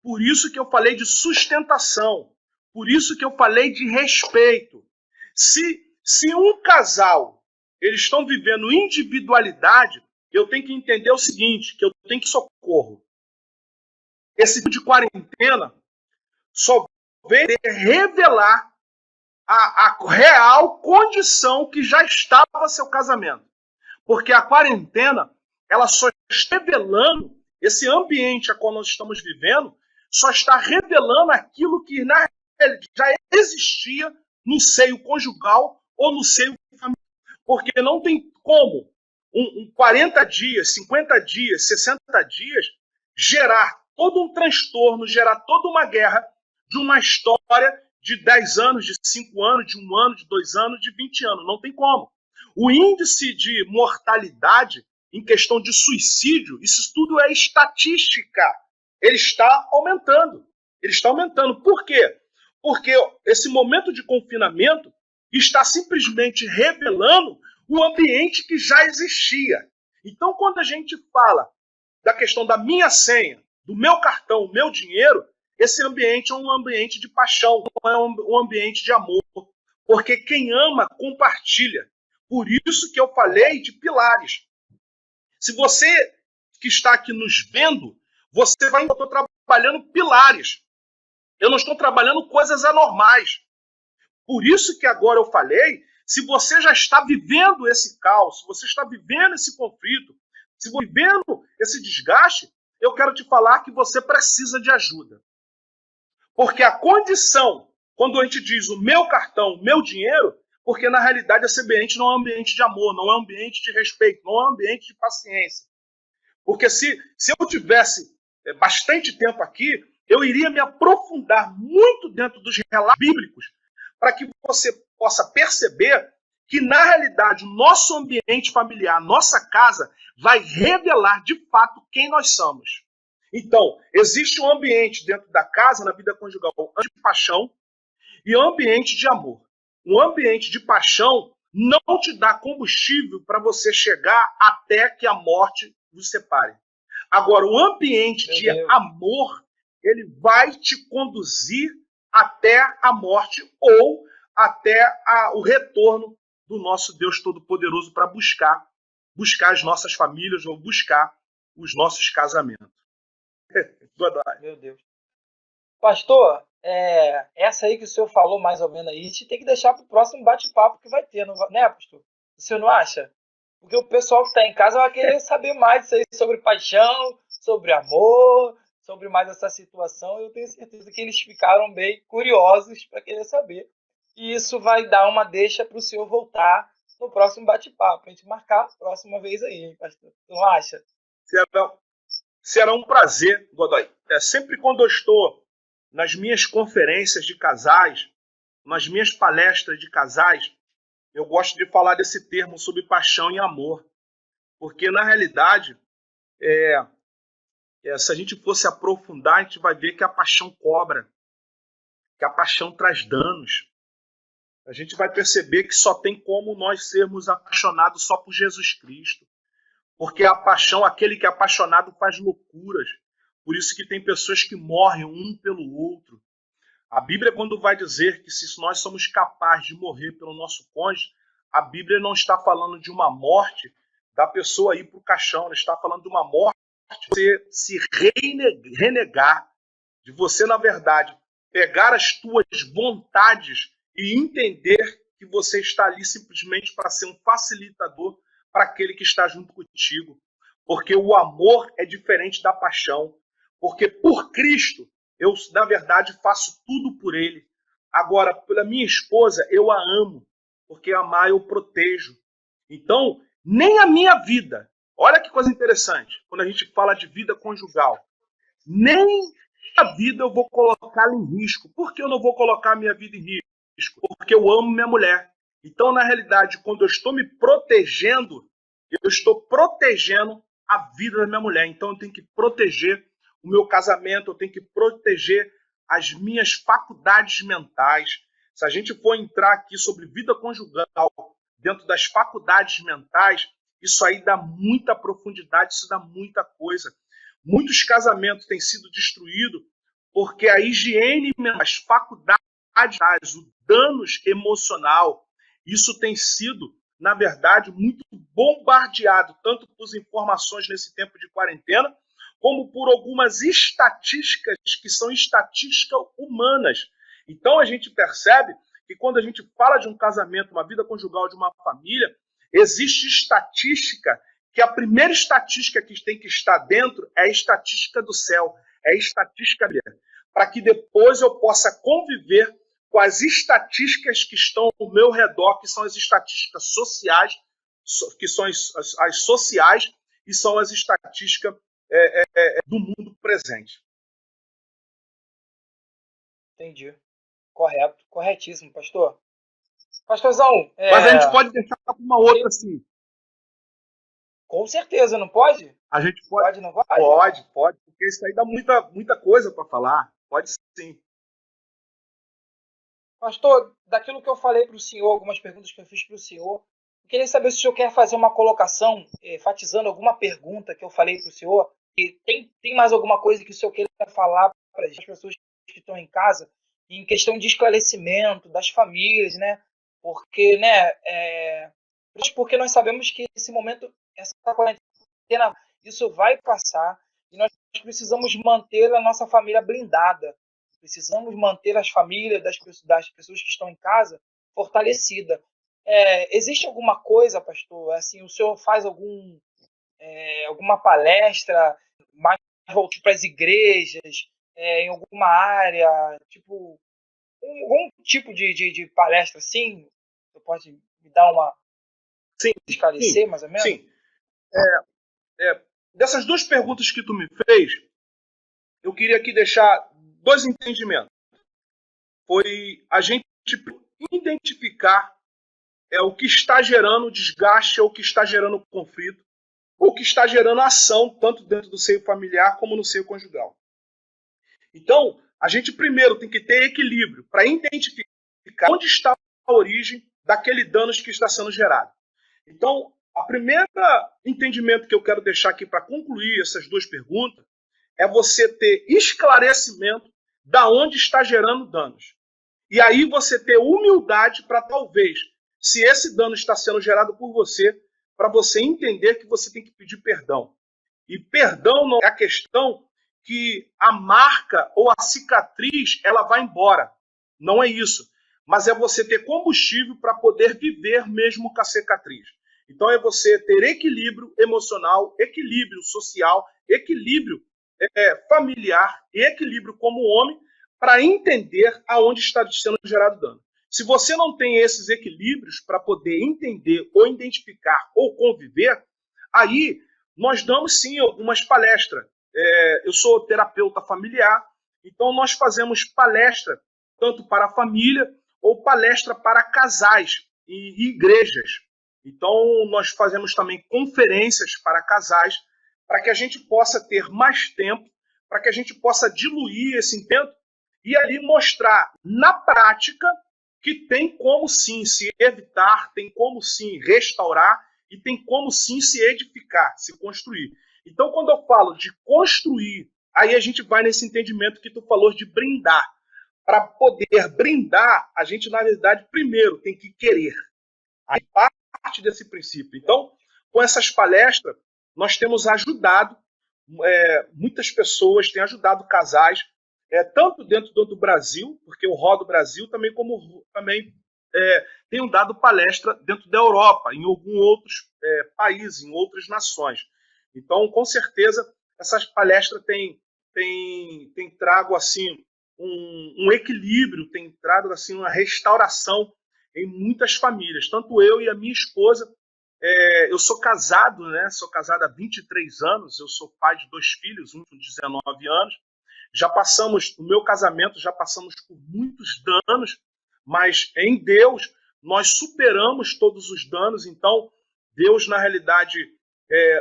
Por isso que eu falei de sustentação. Por isso que eu falei de respeito. Se um casal eles estão vivendo individualidade, eu tenho que entender o seguinte, que eu tenho que socorro. Esse tipo de quarentena só veio revelar a real condição que já estava seu casamento. Porque a quarentena, ela só está revelando, esse ambiente a qual nós estamos vivendo, só está revelando aquilo que na realidade já existia no seio conjugal ou no seio familiar. Porque não tem como 40 dias, 50 dias, 60 dias gerar todo um transtorno, gerar toda uma guerra de uma história de 10 anos, de 5 anos, de 1 ano, de 2 anos, de 20 anos. Não tem como. O índice de mortalidade em questão de suicídio, isso tudo é estatística. Ele está aumentando. Ele está aumentando. Por quê? Porque esse momento de confinamento está simplesmente revelando o ambiente que já existia. Então, quando a gente fala da questão da minha senha, do meu cartão, o meu dinheiro, esse ambiente é um ambiente de paixão, não é um ambiente de amor. Porque quem ama, compartilha. Por isso que eu falei de pilares. Se você que está aqui nos vendo, você vai estar trabalhando pilares. Eu não estou trabalhando coisas anormais. Por isso que agora eu falei, se você já está vivendo esse caos, se você está vivendo esse conflito, se você está vivendo esse desgaste, eu quero te falar que você precisa de ajuda. Porque a condição, quando a gente diz o meu cartão, o meu dinheiro, porque na realidade esse ambiente não é um ambiente de amor, não é um ambiente de respeito, não é um ambiente de paciência. Porque se eu tivesse bastante tempo aqui, eu iria me aprofundar muito dentro dos relatos bíblicos para que você possa perceber que, na realidade, o nosso ambiente familiar, nossa casa, vai revelar de fato quem nós somos. Então, existe um ambiente dentro da casa, na vida conjugal, de paixão e um ambiente de amor. Um ambiente de paixão não te dá combustível para você chegar até que a morte vos separe. Agora, o ambiente de amor, ele vai te conduzir até a morte ou até o retorno do nosso Deus Todo-Poderoso para buscar as nossas famílias ou buscar os nossos casamentos. Meu Deus. Pastor, essa aí que o senhor falou mais ou menos aí, a gente tem que deixar para o próximo bate-papo que vai ter, né, pastor? O senhor não acha? Porque o pessoal que está em casa vai querer saber mais disso aí, sobre paixão, sobre amor, sobre mais essa situação. Eu tenho certeza que eles ficaram bem curiosos para querer saber. E isso vai dar uma deixa para o senhor voltar no próximo bate-papo. A gente marcar a próxima vez aí, hein, pastor? Não acha? Será um prazer, Godoy. Sempre quando eu estou nas minhas conferências de casais, nas minhas palestras de casais, eu gosto de falar desse termo sobre paixão e amor. Porque, na realidade, se a gente fosse aprofundar, a gente vai ver que a paixão cobra, que a paixão traz danos. A gente vai perceber que só tem como nós sermos apaixonados só por Jesus Cristo. Porque a paixão, aquele que é apaixonado faz loucuras. Por isso que tem pessoas que morrem um pelo outro. A Bíblia, quando vai dizer que se nós somos capazes de morrer pelo nosso cônjuge, a Bíblia não está falando de uma morte da pessoa ir para o caixão, ela está falando de uma morte de você se renegar, de você, na verdade, pegar as tuas vontades e entender que você está ali simplesmente para ser um facilitador para aquele que está junto contigo. Porque o amor é diferente da paixão. Porque por Cristo, eu, na verdade, faço tudo por ele. Agora, pela minha esposa, eu a amo. Porque amar eu protejo. Então, nem a minha vida, olha que coisa interessante, quando a gente fala de vida conjugal, nem a vida eu vou colocá-la em risco. Por que eu não vou colocar a minha vida em risco? Porque eu amo minha mulher. Então, na realidade, quando eu estou me protegendo, eu estou protegendo a vida da minha mulher. Então, eu tenho que proteger o meu casamento, eu tenho que proteger as minhas faculdades mentais. Se a gente for entrar aqui sobre vida conjugal dentro das faculdades mentais, isso aí dá muita profundidade, isso dá muita coisa. Muitos casamentos têm sido destruídos porque a higiene, as faculdades, o danos emocional, isso tem sido, na verdade, muito bombardeado, tanto por informações nesse tempo de quarentena, como por algumas estatísticas que são estatísticas humanas. Então a gente percebe que quando a gente fala de um casamento, uma vida conjugal, de uma família, existe estatística que a primeira estatística que tem que estar dentro é a estatística do céu, é a estatística para que depois eu possa conviver com as estatísticas que estão ao meu redor, que são as estatísticas sociais, que são as sociais e são as estatísticas do mundo presente. Entendi. Correto, corretíssimo, pastor. Pastorzão. Mas a gente pode deixar para uma outra, assim. Com certeza, não pode? A gente pode, não pode? Pode, porque isso aí dá muita coisa para falar. Pode sim. Pastor, daquilo que eu falei para o senhor, algumas perguntas que eu fiz para o senhor, eu queria saber se o senhor quer fazer uma colocação, enfatizando alguma pergunta que eu falei para o senhor. E tem mais alguma coisa que o senhor queira falar para as pessoas que estão em casa, em questão de esclarecimento das famílias, né? Porque, porque nós sabemos que esse momento, essa quarentena, isso vai passar e nós precisamos manter a nossa família blindada. Precisamos manter as famílias das pessoas que estão em casa fortalecida. Existe alguma coisa, pastor? Assim, o senhor faz alguma palestra mais voltada para as igrejas, em alguma área, tipo algum tipo de palestra assim? Você pode me dar uma esclarecer, mais ou menos? Sim. Dessas duas perguntas que tu me fez, eu queria aqui deixar dois entendimentos. Foi a gente identificar o que está gerando desgaste ou o que está gerando conflito. ou que está gerando ação tanto dentro do seio familiar como no seio conjugal. Então, a gente primeiro tem que ter equilíbrio para identificar onde está a origem daquele dano que está sendo gerado. Então, a primeira entendimento que eu quero deixar aqui para concluir essas duas perguntas é você ter esclarecimento da onde está gerando danos. E aí você ter humildade para talvez, se esse dano está sendo gerado por você, para você entender que você tem que pedir perdão. E perdão não é a questão que a marca ou a cicatriz ela vai embora. Não é isso. Mas é você ter combustível para poder viver mesmo com a cicatriz. Então é você ter equilíbrio emocional, equilíbrio social, equilíbrio familiar e equilíbrio como homem para entender aonde está sendo gerado dano. Se você não tem esses equilíbrios para poder entender ou identificar ou conviver, aí nós damos sim algumas palestras. Eu sou terapeuta familiar, então nós fazemos palestra tanto para a família ou palestra para casais e igrejas. Então nós fazemos também conferências para casais para que a gente possa ter mais tempo, para que a gente possa diluir esse intento e ali mostrar na prática que tem como sim se evitar, tem como sim restaurar e tem como sim se edificar, se construir. Então, quando eu falo de construir, aí a gente vai nesse entendimento que tu falou de brindar. Para poder brindar, a gente, na verdade, primeiro tem que querer. Aí parte desse princípio. Então, com essas palestras, nós temos ajudado muitas pessoas, têm ajudado casais, tanto dentro do Brasil, porque eu rodo o Brasil, também como também tenho dado palestra dentro da Europa, em alguns outros países, em outras nações. Então, com certeza, essas palestras têm trago assim um equilíbrio, tem trago assim uma restauração em muitas famílias. Tanto eu e a minha esposa, eu sou casado, né? Sou casado há 23 anos, eu sou pai de 2 filhos, um com 19 anos. Já passamos, no meu casamento, já passamos por muitos danos, mas em Deus nós superamos todos os danos. Então, Deus, na realidade,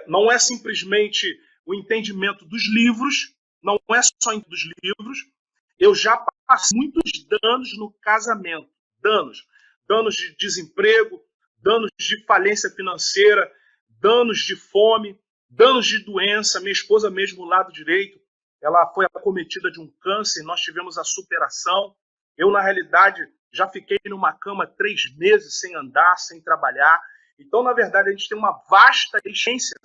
não é simplesmente o entendimento dos livros, não é só dos livros. Eu já passei muitos danos no casamento, danos de desemprego, danos de falência financeira, danos de fome, danos de doença. Minha esposa mesmo, do lado direito, ela foi acometida de um câncer, nós tivemos a superação. Eu, na realidade, já fiquei numa cama 3 meses sem andar, sem trabalhar. Então, na verdade, a gente tem uma vasta experiência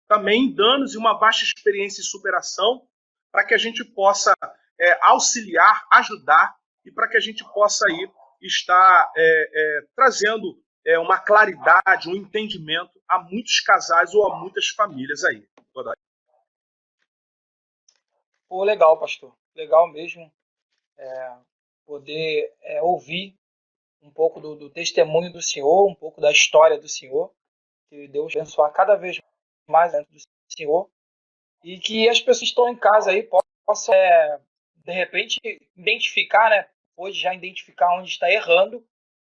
também em danos e uma vasta experiência em superação para que a gente possa auxiliar, ajudar e para que a gente possa aí estar trazendo uma claridade, um entendimento a muitos casais ou a muitas famílias aí. Pô, legal, pastor. Legal mesmo poder ouvir um pouco do testemunho do Senhor, um pouco da história do Senhor. Que Deus abençoe cada vez mais dentro do Senhor. E que as pessoas que estão em casa aí possam, de repente, identificar, né? Hoje já identificar onde está errando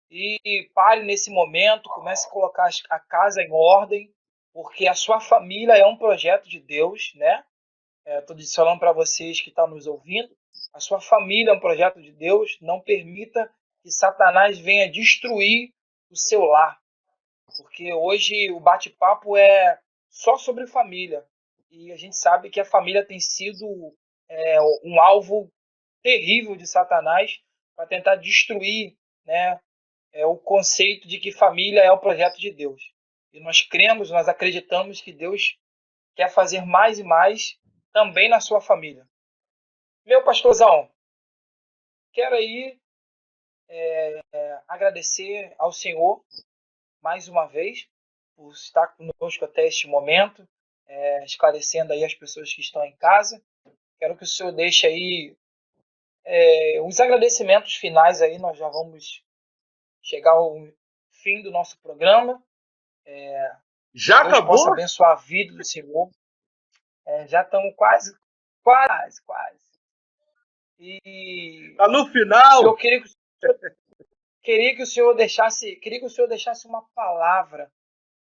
e pare nesse momento, comece a colocar a casa em ordem, porque a sua família é um projeto de Deus, né? Estou falando para vocês que estão nos ouvindo, a sua família é um projeto de Deus, não permita que Satanás venha destruir o seu lar, porque hoje o bate-papo é só sobre família, e a gente sabe que a família tem sido um alvo terrível de Satanás para tentar destruir, né, o conceito de que família é o projeto de Deus. E nós cremos, nós acreditamos que Deus quer fazer mais e mais também na sua família. Meu pastorzão, quero aí agradecer ao Senhor mais uma vez por estar conosco até este momento, esclarecendo aí as pessoas que estão em casa. Quero que o Senhor deixe aí os agradecimentos finais aí, nós já vamos chegar ao fim do nosso programa. Já Deus acabou? possa abençoar a vida do Senhor. Já estamos quase. E tá no final. eu queria que o Senhor deixasse uma palavra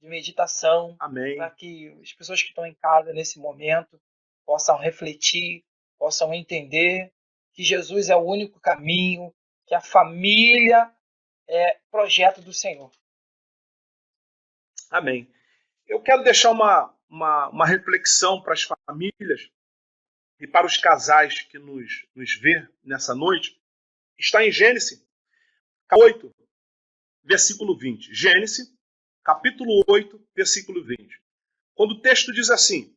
de meditação, Amém. para que as pessoas que estão em casa nesse momento possam refletir, possam entender que Jesus é o único caminho, que a família é projeto do Senhor. Amém. Eu quero deixar uma reflexão para as famílias e para os casais que nos vê nessa noite. Está em Gênesis 8, versículo 20. Gênesis, capítulo 8, versículo 20. Quando o texto diz assim: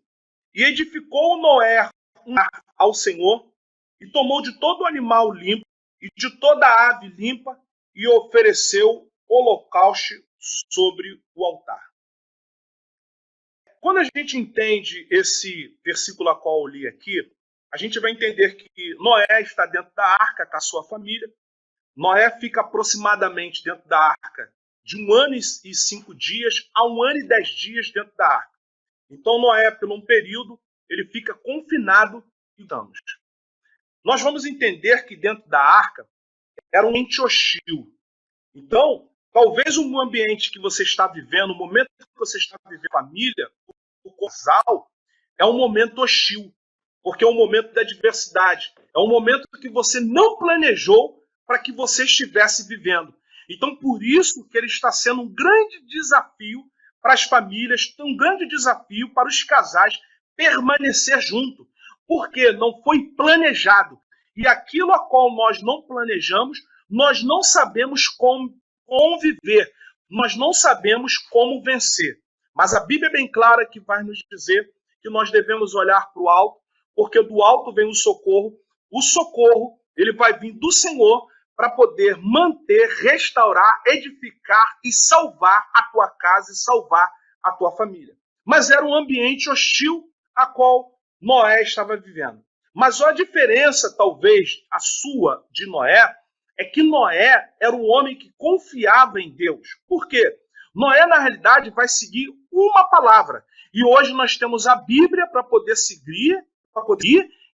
E edificou Noé um ar ao Senhor, e tomou de todo animal limpo, e de toda ave limpa, e ofereceu holocausto sobre o altar. Quando a gente entende esse versículo a qual eu li aqui, a gente vai entender que Noé está dentro da arca com a sua família. Noé fica aproximadamente dentro da arca de 1 ano e 5 dias a 1 ano e 10 dias dentro da arca. Então Noé, por um período, ele fica confinado e anos. Nós vamos entender que dentro da arca era um ambiente hostil. Então, talvez um ambiente que você está vivendo, o momento que você está vivendo a família, o casal, é um momento hostil, porque é um momento da adversidade. É um momento que você não planejou para que você estivesse vivendo. Então, por isso que ele está sendo um grande desafio para as famílias, um grande desafio para os casais permanecer junto, porque não foi planejado. E aquilo a qual nós não planejamos, nós não sabemos como viver, nós não sabemos como vencer. Mas a Bíblia é bem clara que vai nos dizer que nós devemos olhar para o alto, porque do alto vem o socorro. O socorro, ele vai vir do Senhor para poder manter, restaurar, edificar e salvar a tua casa e salvar a tua família. Mas era um ambiente hostil a qual Noé estava vivendo. Mas a diferença, talvez, a sua de Noé, é que Noé era um homem que confiava em Deus. Por quê? Noé, na realidade, vai seguir uma palavra. E hoje nós temos a Bíblia para poder seguir,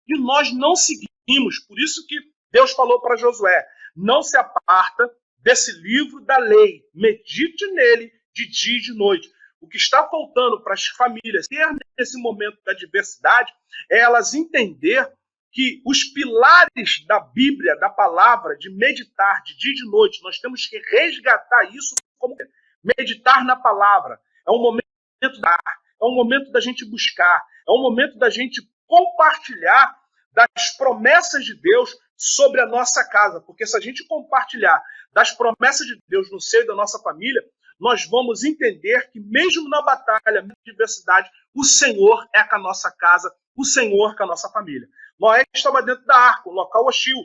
e nós não seguimos. Por isso que Deus falou para Josué: não se aparta desse livro da lei, medite nele de dia e de noite. O que está faltando para as famílias ter nesse momento da adversidade é elas entender que os pilares da Bíblia, da palavra, de meditar de dia e de noite, nós temos que resgatar isso como meditar na palavra. É um momento é um momento da gente buscar, é um momento da gente compartilhar das promessas de Deus sobre a nossa casa, porque se a gente compartilhar das promessas de Deus no seio da nossa família, nós vamos entender que mesmo na batalha, na adversidade, o Senhor é com a nossa casa, o Senhor com a nossa família. Noé estava dentro da arca, um local hostil.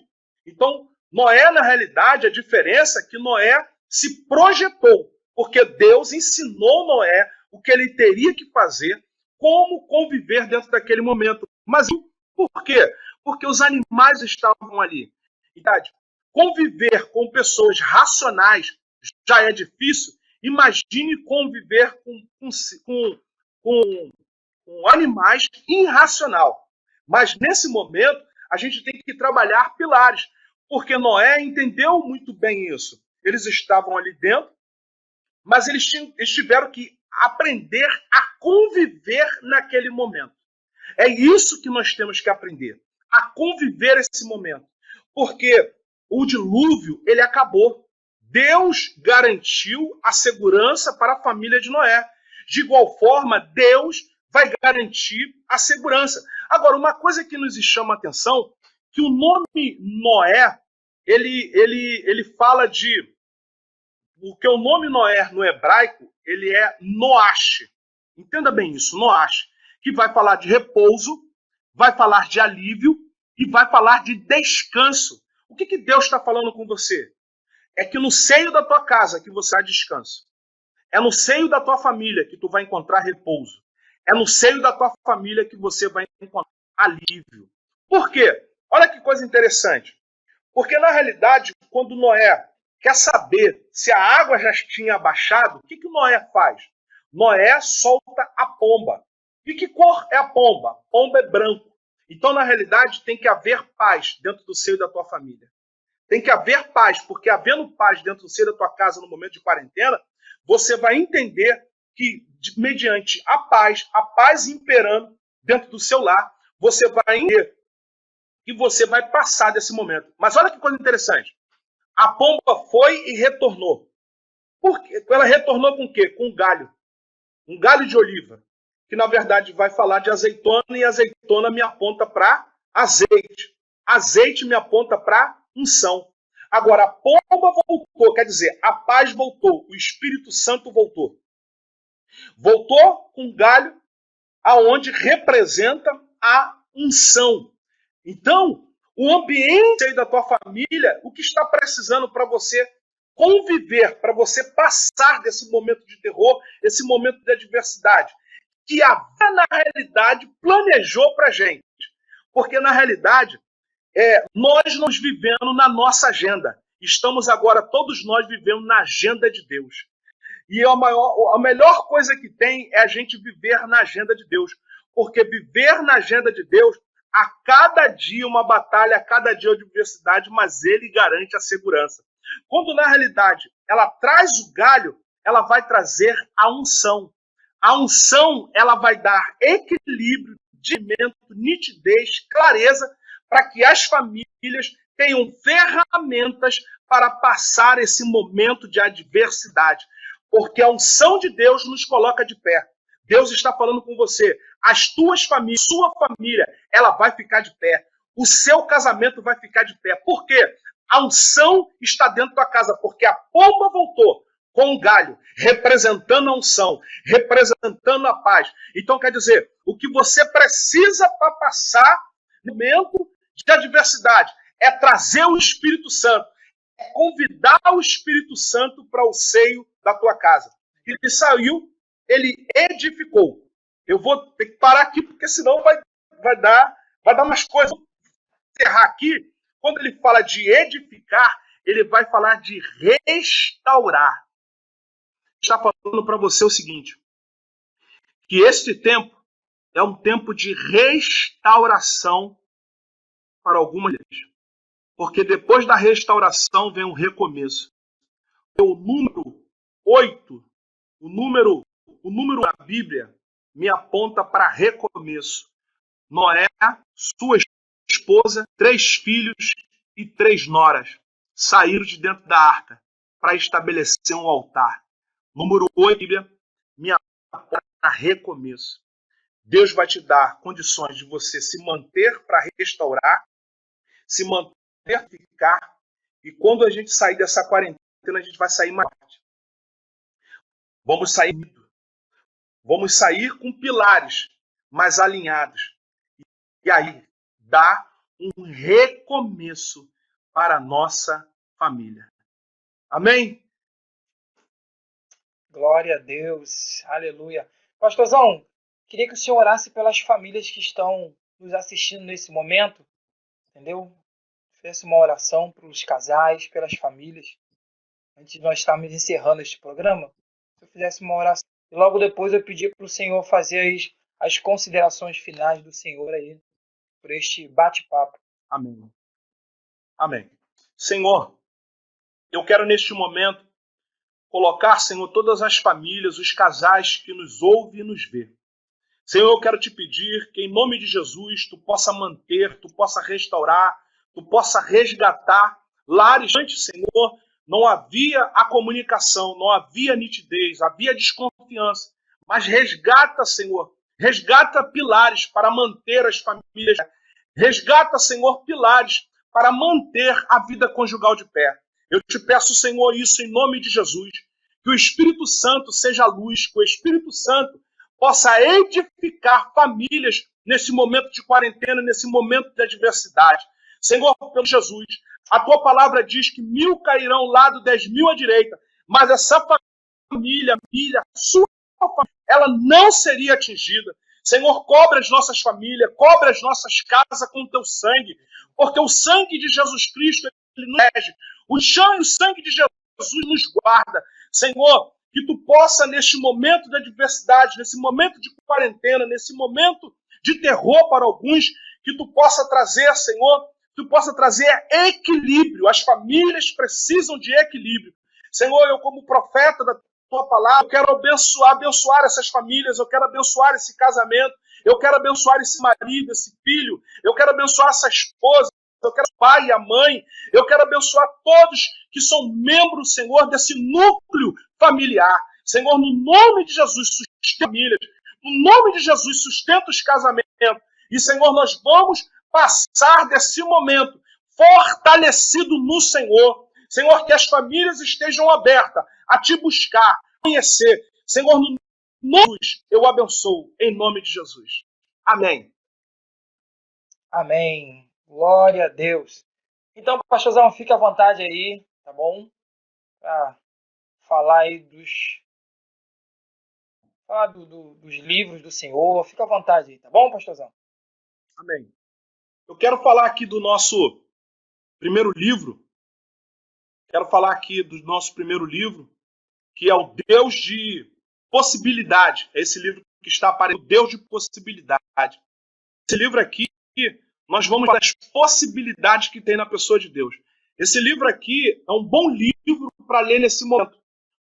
Então, Noé, na realidade, a diferença é que Noé se projetou, porque Deus ensinou Noé o que ele teria que fazer, como conviver dentro daquele momento. Mas por quê? Porque os animais estavam ali. Conviver com pessoas racionais já é difícil. Imagine conviver com animais irracional. Mas nesse momento, a gente tem que trabalhar pilares, porque Noé entendeu muito bem isso. Eles estavam ali dentro, mas eles tiveram que aprender a conviver naquele momento. É isso que nós temos que aprender, a conviver esse momento. Porque o dilúvio, ele acabou. Deus garantiu a segurança para a família de Noé. De igual forma, Deus vai garantir a segurança. Agora, uma coisa que nos chama a atenção, que o nome Noé, ele fala de... Porque o nome Noé no hebraico, ele é Noash. Entenda bem isso, Noash. Que vai falar de repouso, vai falar de alívio e vai falar de descanso. O que Deus está falando com você? É que no seio da tua casa que você há descanso. É no seio da tua família que tu vai encontrar repouso. É no seio da tua família que você vai encontrar alívio. Por quê? Olha que coisa interessante. Porque, na realidade, quando Noé quer saber se a água já tinha abaixado, o que Noé faz? Noé solta a pomba. E que cor é a pomba? Pomba é branco. Então, na realidade, tem que haver paz dentro do seio da tua família. Tem que haver paz, porque havendo paz dentro do seio da tua casa no momento de quarentena, você vai entender que, mediante a paz imperando dentro do seu lar, você vai entender que você vai passar desse momento. Mas olha que coisa interessante. A pomba foi e retornou. Por quê? Ela retornou com o quê? Com um galho. Um galho de oliva. Que, na verdade, vai falar de azeitona, e azeitona me aponta para azeite. Azeite me aponta para unção. Agora, a pomba voltou, quer dizer, a paz voltou, o Espírito Santo voltou. Voltou com um galho aonde representa a unção. Então, o ambiente aí da tua família, o que está precisando para você conviver, para você passar desse momento de terror, esse momento de adversidade, que a vida, na realidade, planejou para a gente. Porque, na realidade, nós não vivemos na nossa agenda. Estamos agora, todos nós, vivendo na agenda de Deus. E a melhor coisa que tem é a gente viver na agenda de Deus. Porque viver na agenda de Deus, a cada dia uma batalha, a cada dia uma adversidade, mas Ele garante a segurança. Quando, na realidade, ela traz o galho, ela vai trazer a unção. A unção, ela vai dar equilíbrio, discernimento, nitidez, clareza, para que as famílias tenham ferramentas para passar esse momento de adversidade. Porque a unção de Deus nos coloca de pé. Deus está falando com você. As tuas famílias, sua família, ela vai ficar de pé. O seu casamento vai ficar de pé. Por quê? A unção está dentro da casa, porque a pomba voltou com um galho, representando a unção, representando a paz. Então, quer dizer, o que você precisa para passar no momento de adversidade é trazer o Espírito Santo, é convidar o Espírito Santo para o seio da tua casa. Ele saiu, ele edificou. Eu vou ter que parar aqui, porque senão vai dar umas coisas. Vou encerrar aqui. Quando ele fala de edificar, ele vai falar de restaurar. Está falando para você o seguinte, que este tempo é um tempo de restauração para algumas vezes. Porque depois da restauração vem um recomeço. O número 8, o número da Bíblia me aponta para recomeço. Noé, sua esposa, 3 filhos e 3 noras saíram de dentro da arca para estabelecer um altar. Número 8, Bíblia, me aponta para recomeço. Deus vai te dar condições de você se manter para restaurar, se manter para ficar, e quando a gente sair dessa quarentena, a gente vai sair mais forte. Vamos sair com pilares mais alinhados. E aí, dá um recomeço para a nossa família. Amém? Glória a Deus. Aleluia. Pastorzão, queria que o senhor orasse pelas famílias que estão nos assistindo nesse momento. Entendeu? Fizesse uma oração para os casais, pelas famílias. Antes de nós estarmos encerrando este programa, se eu fizesse uma oração. E logo depois eu pedi para o senhor fazer as considerações finais do senhor aí, por este bate-papo. Amém. Amém. Senhor, eu quero neste momento colocar, Senhor, todas as famílias, os casais que nos ouvem e nos vê. Senhor, eu quero te pedir que em nome de Jesus tu possa manter, tu possa restaurar, tu possa resgatar lares antes, Senhor, não havia a comunicação, não havia nitidez, havia desconfiança, mas resgata, Senhor, resgata pilares para manter as famílias, resgata, Senhor, pilares para manter a vida conjugal de pé. Eu te peço, Senhor, isso em nome de Jesus, que o Espírito Santo seja a luz, que o Espírito Santo possa edificar famílias nesse momento de quarentena, nesse momento de adversidade. Senhor, pelo Jesus, a tua palavra diz que 1000 cairão ao lado, 10.000 à direita, mas essa família, sua família, ela não seria atingida. Senhor, cobre as nossas famílias, cobre as nossas casas com o teu sangue, porque o sangue de Jesus Cristo, ele nos rege. O sangue de Jesus nos guarda. Senhor, que tu possa, neste momento de adversidade, nesse momento de quarentena, nesse momento de terror para alguns, que tu possa trazer, Senhor, tu possa trazer equilíbrio. As famílias precisam de equilíbrio. Senhor, eu como profeta tua palavra, eu quero abençoar essas famílias, eu quero abençoar esse casamento, eu quero abençoar esse marido, esse filho, eu quero abençoar essa esposa, eu quero o pai e a mãe, eu quero abençoar todos que são membros, Senhor, desse núcleo familiar. Senhor, no nome de Jesus, sustenta as famílias, no nome de Jesus, sustenta os casamentos. E, Senhor, nós vamos passar desse momento fortalecido no Senhor. Senhor, que as famílias estejam abertas a te buscar, conhecer. Senhor, no nome de Jesus, eu abençoo, em nome de Jesus. Amém. Amém. Glória a Deus. Então, pastorzão, fica à vontade aí, tá bom? Para falar aí dos livros do Senhor. Fica à vontade aí, tá bom, pastorzão? Amém. Eu quero falar aqui do nosso primeiro livro. Quero falar aqui do nosso primeiro livro, que é o Deus de Possibilidade. É esse livro que está aparecendo, Deus de Possibilidade. Esse livro aqui, nós vamos falar das possibilidades que tem na pessoa de Deus. Esse livro aqui é um bom livro para ler nesse momento,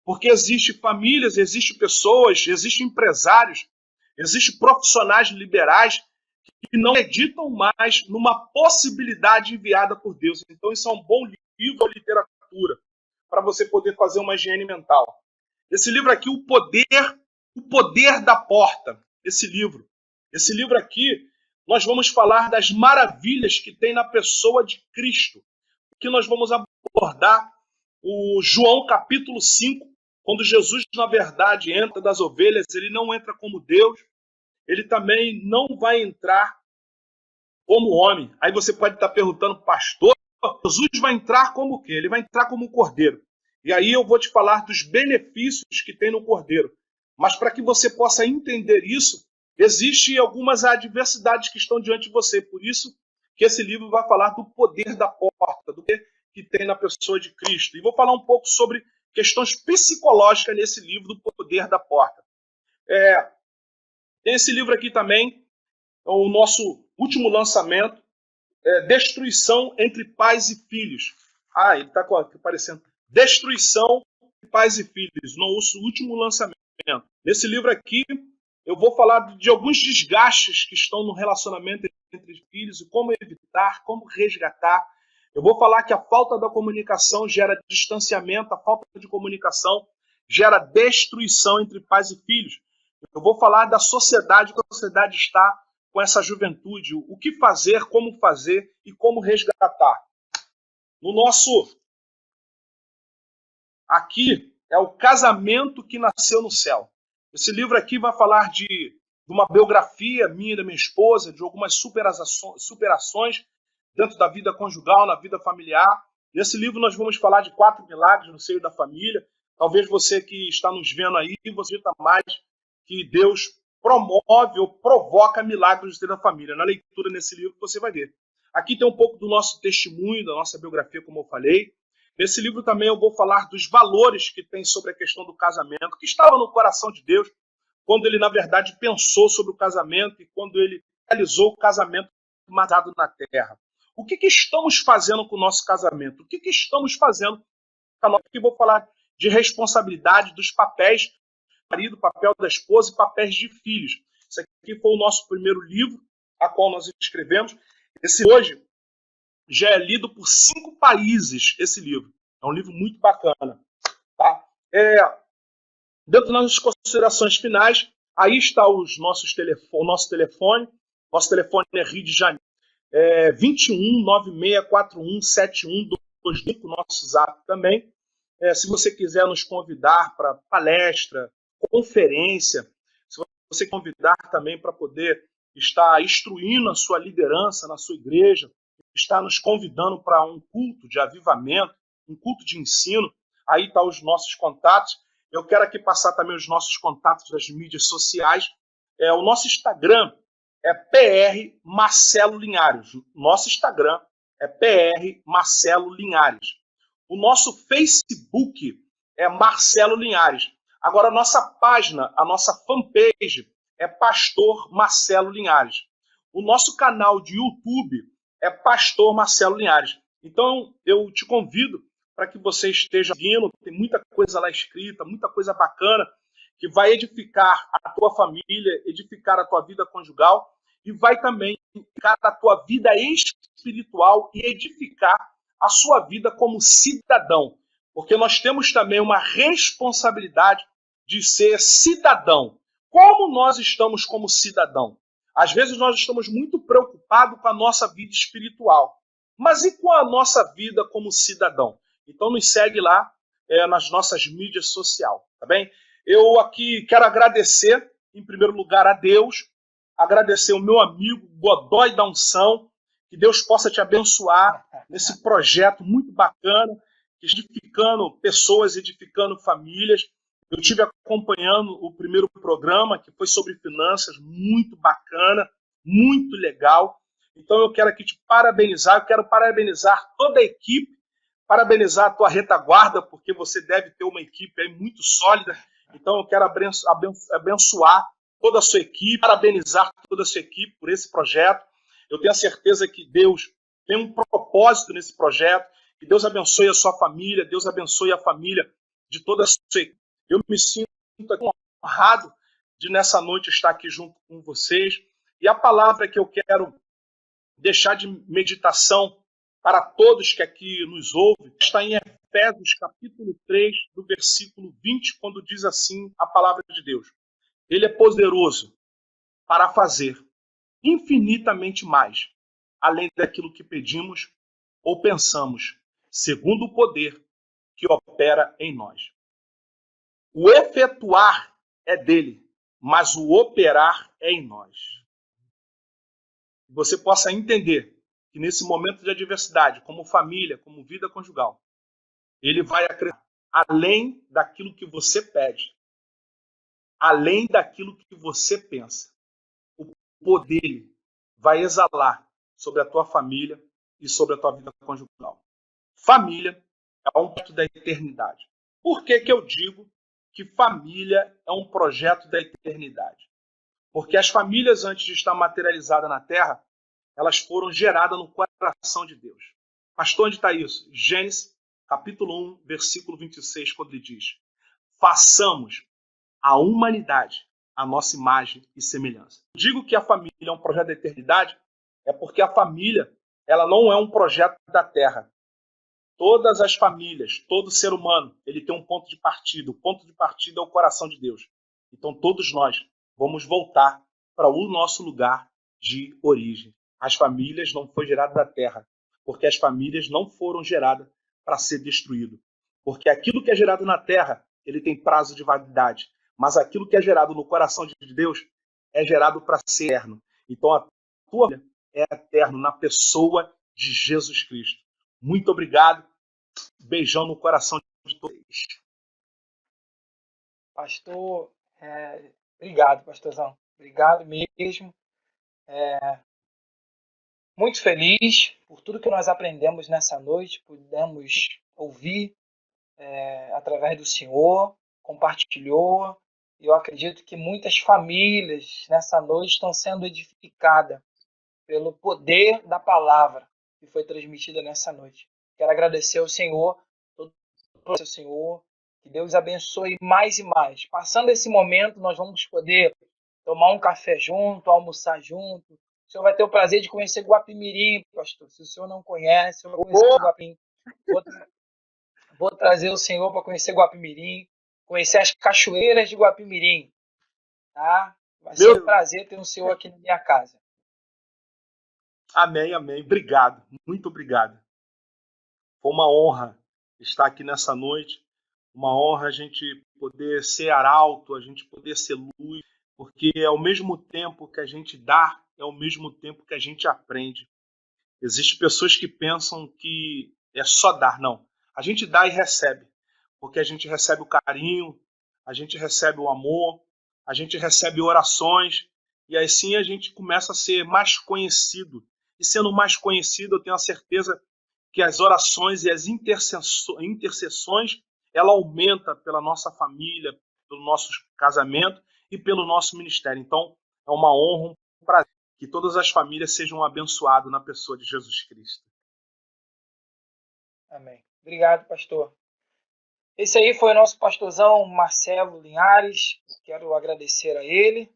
porque existem famílias, existem pessoas, existem empresários, existem profissionais liberais que não acreditam mais numa possibilidade enviada por Deus. Então isso é um bom livro de literatura para você poder fazer uma higiene mental. Esse livro aqui, O Poder da Porta. Esse livro aqui, nós vamos falar das maravilhas que tem na pessoa de Cristo. Aqui nós vamos abordar o João capítulo 5, quando Jesus, na verdade, entra das ovelhas, ele não entra como Deus, ele também não vai entrar como homem. Aí você pode estar perguntando, pastor, Jesus vai entrar como o quê? Ele vai entrar como um cordeiro. E aí eu vou te falar dos benefícios que tem no cordeiro. Mas para que você possa entender isso, existem algumas adversidades que estão diante de você. Por isso que esse livro vai falar do poder da porta, do que tem na pessoa de Cristo. E vou falar um pouco sobre questões psicológicas nesse livro do poder da porta. Tem esse livro aqui também, o nosso último lançamento, Destruição entre Pais e Filhos. Ele está aparecendo. Destruição entre Pais e Filhos, nosso último lançamento. Nesse livro aqui, eu vou falar de alguns desgastes que estão no relacionamento entre filhos e como evitar, como resgatar. Eu vou falar que a falta da comunicação gera distanciamento, a falta de comunicação gera destruição entre pais e filhos. Eu vou falar da sociedade, que a sociedade está com essa juventude, o que fazer, como fazer e como resgatar. No nosso... Aqui é o casamento que nasceu no céu. Esse livro aqui vai falar de uma biografia minha e da minha esposa, de algumas superações dentro da vida conjugal, na vida familiar. Nesse livro nós vamos falar de 4 milagres no seio da família. Talvez você que está nos vendo aí, você acredita mais que Deus promove ou provoca milagres no seio da família. Na leitura nesse livro você vai ver. Aqui tem um pouco do nosso testemunho, da nossa biografia, como eu falei. Nesse livro também eu vou falar dos valores que tem sobre a questão do casamento, que estava no coração de Deus, quando ele, na verdade, pensou sobre o casamento e quando ele realizou o casamento matado na terra. O que estamos fazendo com o nosso casamento? O que estamos fazendo? Aqui vou falar de responsabilidade, dos papéis do marido, papel da esposa e papéis de filhos. Esse aqui foi o nosso primeiro livro, a qual nós escrevemos. Esse hoje já é lido por 5 países, esse livro. É um livro muito bacana. Tá? Dentro das considerações finais, aí está o nosso telefone. Nosso telefone é Rio de Janeiro. 21 9641 7125, nosso zap também. Se você quiser nos convidar para palestra, conferência, se você convidar também para poder estar instruindo a sua liderança na sua igreja, está nos convidando para um culto de avivamento, um culto de ensino, aí estão os nossos contatos. Eu quero aqui passar também os nossos contatos das mídias sociais. O nosso Instagram é PR Marcelo Linhares. Nosso Instagram é PR Marcelo Linhares. O nosso Facebook é Marcelo Linhares. Agora, a nossa página, a nossa fanpage é Pastor Marcelo Linhares. O nosso canal de YouTube é Pastor Marcelo Linhares. Então, eu te convido para que você esteja vindo. Tem muita coisa lá escrita, muita coisa bacana, que vai edificar a tua família, edificar a tua vida conjugal e vai também edificar a tua vida espiritual e edificar a sua vida como cidadão. Porque nós temos também uma responsabilidade de ser cidadão. Como nós estamos como cidadão? Às vezes nós estamos muito preocupados com a nossa vida espiritual. Mas e com a nossa vida como cidadão? Então nos segue lá nas nossas mídias sociais, tá bem? Eu aqui quero agradecer, em primeiro lugar, a Deus, agradecer o meu amigo Godoy da Unção, que Deus possa te abençoar nesse projeto muito bacana, edificando pessoas, edificando famílias. Eu estive acompanhando o primeiro programa, que foi sobre finanças, muito bacana, muito legal. Então eu quero aqui te parabenizar, eu quero parabenizar toda a equipe, parabenizar a tua retaguarda, porque você deve ter uma equipe aí muito sólida. Então eu quero abençoar toda a sua equipe, parabenizar toda a sua equipe por esse projeto. Eu tenho a certeza que Deus tem um propósito nesse projeto, que Deus abençoe a sua família, Deus abençoe a família de toda a sua equipe. Eu me sinto honrado de nessa noite estar aqui junto com vocês. E a palavra que eu quero deixar de meditação para todos que aqui nos ouvem está em Efésios capítulo 3, do versículo 20, quando diz assim a palavra de Deus. Ele é poderoso para fazer infinitamente mais, além daquilo que pedimos ou pensamos, segundo o poder que opera em nós. O efetuar é dele, mas o operar é em nós. Você possa entender que nesse momento de adversidade, como família, como vida conjugal, ele vai acrescentar além daquilo que você pede, além daquilo que você pensa. O poder dele vai exalar sobre a tua família e sobre a tua vida conjugal. Família é um projeto da eternidade. Por que eu digo que família é um projeto da eternidade? Porque as famílias, antes de estar materializadas na Terra, elas foram geradas no coração de Deus. Pastor, onde está isso? Gênesis, capítulo 1, versículo 26, quando ele diz: façamos a humanidade a nossa imagem e semelhança. Digo que a família é um projeto da eternidade, é porque a família ela não é um projeto da Terra. Todas as famílias, todo ser humano, ele tem um ponto de partida. O ponto de partida é o coração de Deus. Então todos nós vamos voltar para o nosso lugar de origem. As famílias não foram geradas da terra, porque as famílias não foram geradas para ser destruído. Porque aquilo que é gerado na terra, ele tem prazo de validade. Mas aquilo que é gerado no coração de Deus é gerado para ser eterno. Então a tua família é eterno na pessoa de Jesus Cristo. Muito obrigado. Beijão no coração de todos. Pastor, obrigado, pastorzão. Obrigado mesmo. Muito feliz por tudo que nós aprendemos nessa noite, pudemos ouvir através do Senhor, compartilhou. E eu acredito que muitas famílias nessa noite estão sendo edificadas pelo poder da palavra que foi transmitida nessa noite. Quero agradecer ao Senhor, todo o Senhor, que Deus abençoe mais e mais. Passando esse momento, nós vamos poder tomar um café junto, almoçar junto. O senhor vai ter o prazer de conhecer Guapimirim, pastor. Se o senhor não conhece, eu vou conhecer Guapimirim. Vou trazer o senhor para conhecer Guapimirim, conhecer as cachoeiras de Guapimirim. Tá? Vai ser um prazer ter o senhor aqui na minha casa. Amém, amém. Obrigado, muito obrigado. Foi uma honra estar aqui nessa noite, uma honra a gente poder ser arauto, a gente poder ser luz, porque ao mesmo tempo que a gente dá, é ao mesmo tempo que a gente aprende. Existem pessoas que pensam que é só dar, não. A gente dá e recebe, porque a gente recebe o carinho, a gente recebe o amor, a gente recebe orações, e assim a gente começa a ser mais conhecido. E sendo mais conhecido, eu tenho a certeza que as orações e as intercessões, ela aumenta pela nossa família, pelo nosso casamento e pelo nosso ministério. Então, é uma honra, um prazer que todas as famílias sejam abençoadas na pessoa de Jesus Cristo. Amém. Obrigado, pastor. Esse aí foi o nosso pastorzão Marcelo Linhares. Quero agradecer a ele.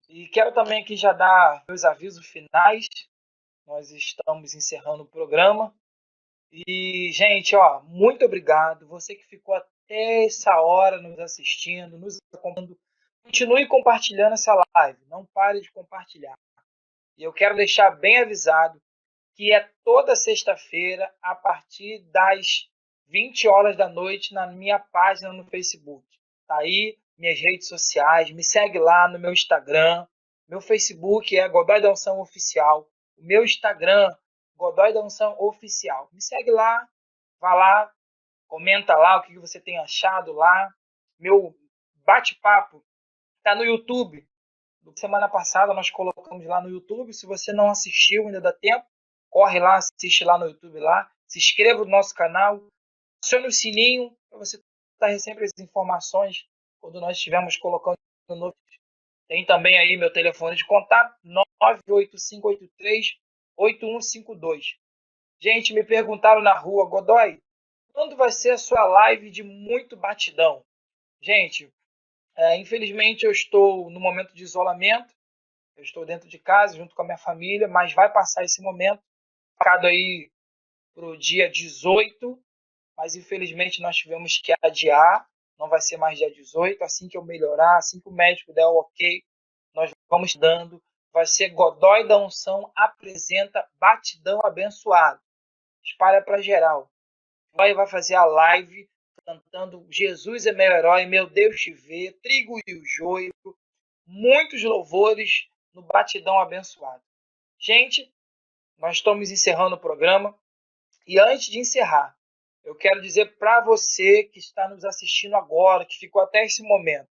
E quero também aqui já dar meus avisos finais. Nós estamos encerrando o programa. E, gente, muito obrigado. Você que ficou até essa hora nos assistindo, nos acompanhando. Continue compartilhando essa live. Não pare de compartilhar. E eu quero deixar bem avisado que é toda sexta-feira, a partir das 20 horas da noite, na minha página no Facebook. Tá aí, minhas redes sociais, me segue lá no meu Instagram. Meu Facebook é Godoy da Unção Oficial. O meu Instagram, Godoy da Unção Oficial. Me segue lá, vá lá, comenta lá o que você tem achado lá. Meu bate-papo tá no YouTube. Semana passada nós colocamos lá no YouTube. Se você não assistiu, ainda dá tempo. Corre lá, assiste lá no YouTube lá. Se inscreva no nosso canal. Acione o sininho para você estar sempre as informações quando nós estivermos colocando no novo. Tem também aí meu telefone de contato, 98583-8152. Gente, me perguntaram na rua, Godoy, quando vai ser a sua live de muito batidão? Gente, infelizmente eu estou no momento de isolamento. Eu estou dentro de casa, junto com a minha família, mas vai passar esse momento, marcado aí para o dia 18, mas infelizmente nós tivemos que adiar, não vai ser mais dia 18, assim que eu melhorar, assim que o médico der o ok, nós vamos dando, vai ser Godoy da Unção apresenta Batidão Abençoado, espalha para geral. Vai fazer a live cantando Jesus é meu herói, meu Deus te vê, Trigo e o Joio, muitos louvores no Batidão Abençoado. Gente, nós estamos encerrando o programa e antes de encerrar, eu quero dizer para você que está nos assistindo agora, que ficou até esse momento,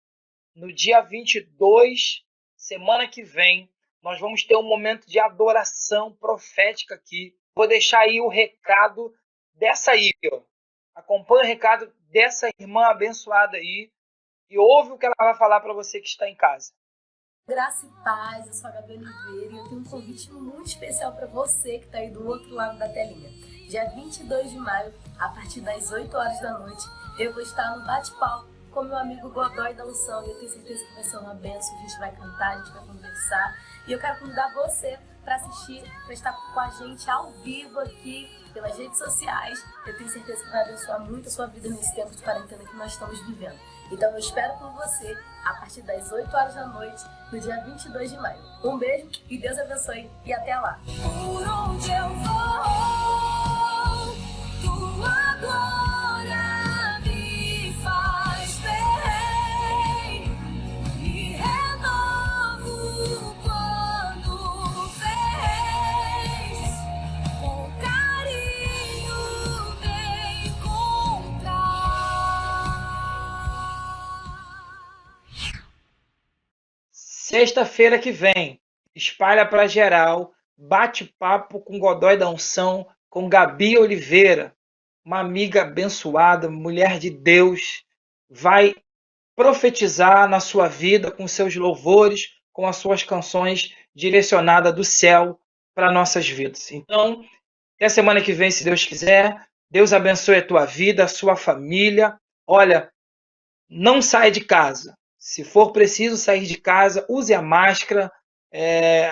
no dia 22, semana que vem, nós vamos ter um momento de adoração profética aqui. Vou deixar aí o recado dessa aí, ó. Acompanhe o recado dessa irmã abençoada aí e ouve o que ela vai falar para você que está em casa. Graça e paz, eu sou a Gabi Oliveira e eu tenho um convite muito especial para você que está aí do outro lado da telinha. Dia 22 de maio, a partir das 8 horas da noite, eu vou estar no bate-papo com meu amigo Godoy da Unção e eu tenho certeza que vai ser uma bênção. A gente vai cantar, a gente vai conversar e eu quero convidar você para assistir, para estar com a gente ao vivo aqui pelas redes sociais. Eu tenho certeza que vai abençoar muito a sua vida nesse tempo de quarentena que nós estamos vivendo. Então eu espero por você a partir das 8 horas da noite, no dia 22 de maio. Um beijo e Deus abençoe e até lá! Por onde eu vou, tua glória me faz ver e renovo quando fez com carinho me encontrar. Sexta-feira que vem, espalha para geral, bate-papo com Godoy da Unção, com Gabi Oliveira, uma amiga abençoada, mulher de Deus, vai profetizar na sua vida com seus louvores, com as suas canções direcionadas do céu para nossas vidas. Então, até semana que vem, se Deus quiser. Deus abençoe a tua vida, a sua família. Olha, não saia de casa. Se for preciso sair de casa, use a máscara,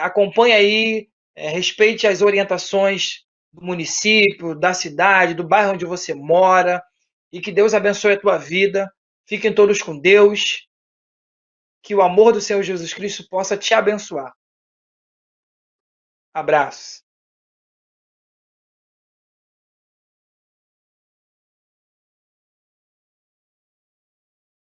acompanhe aí, respeite as orientações do município, da cidade, do bairro onde você mora, e que Deus abençoe a tua vida. Fiquem todos com Deus, que o amor do Senhor Jesus Cristo possa te abençoar. Abraços.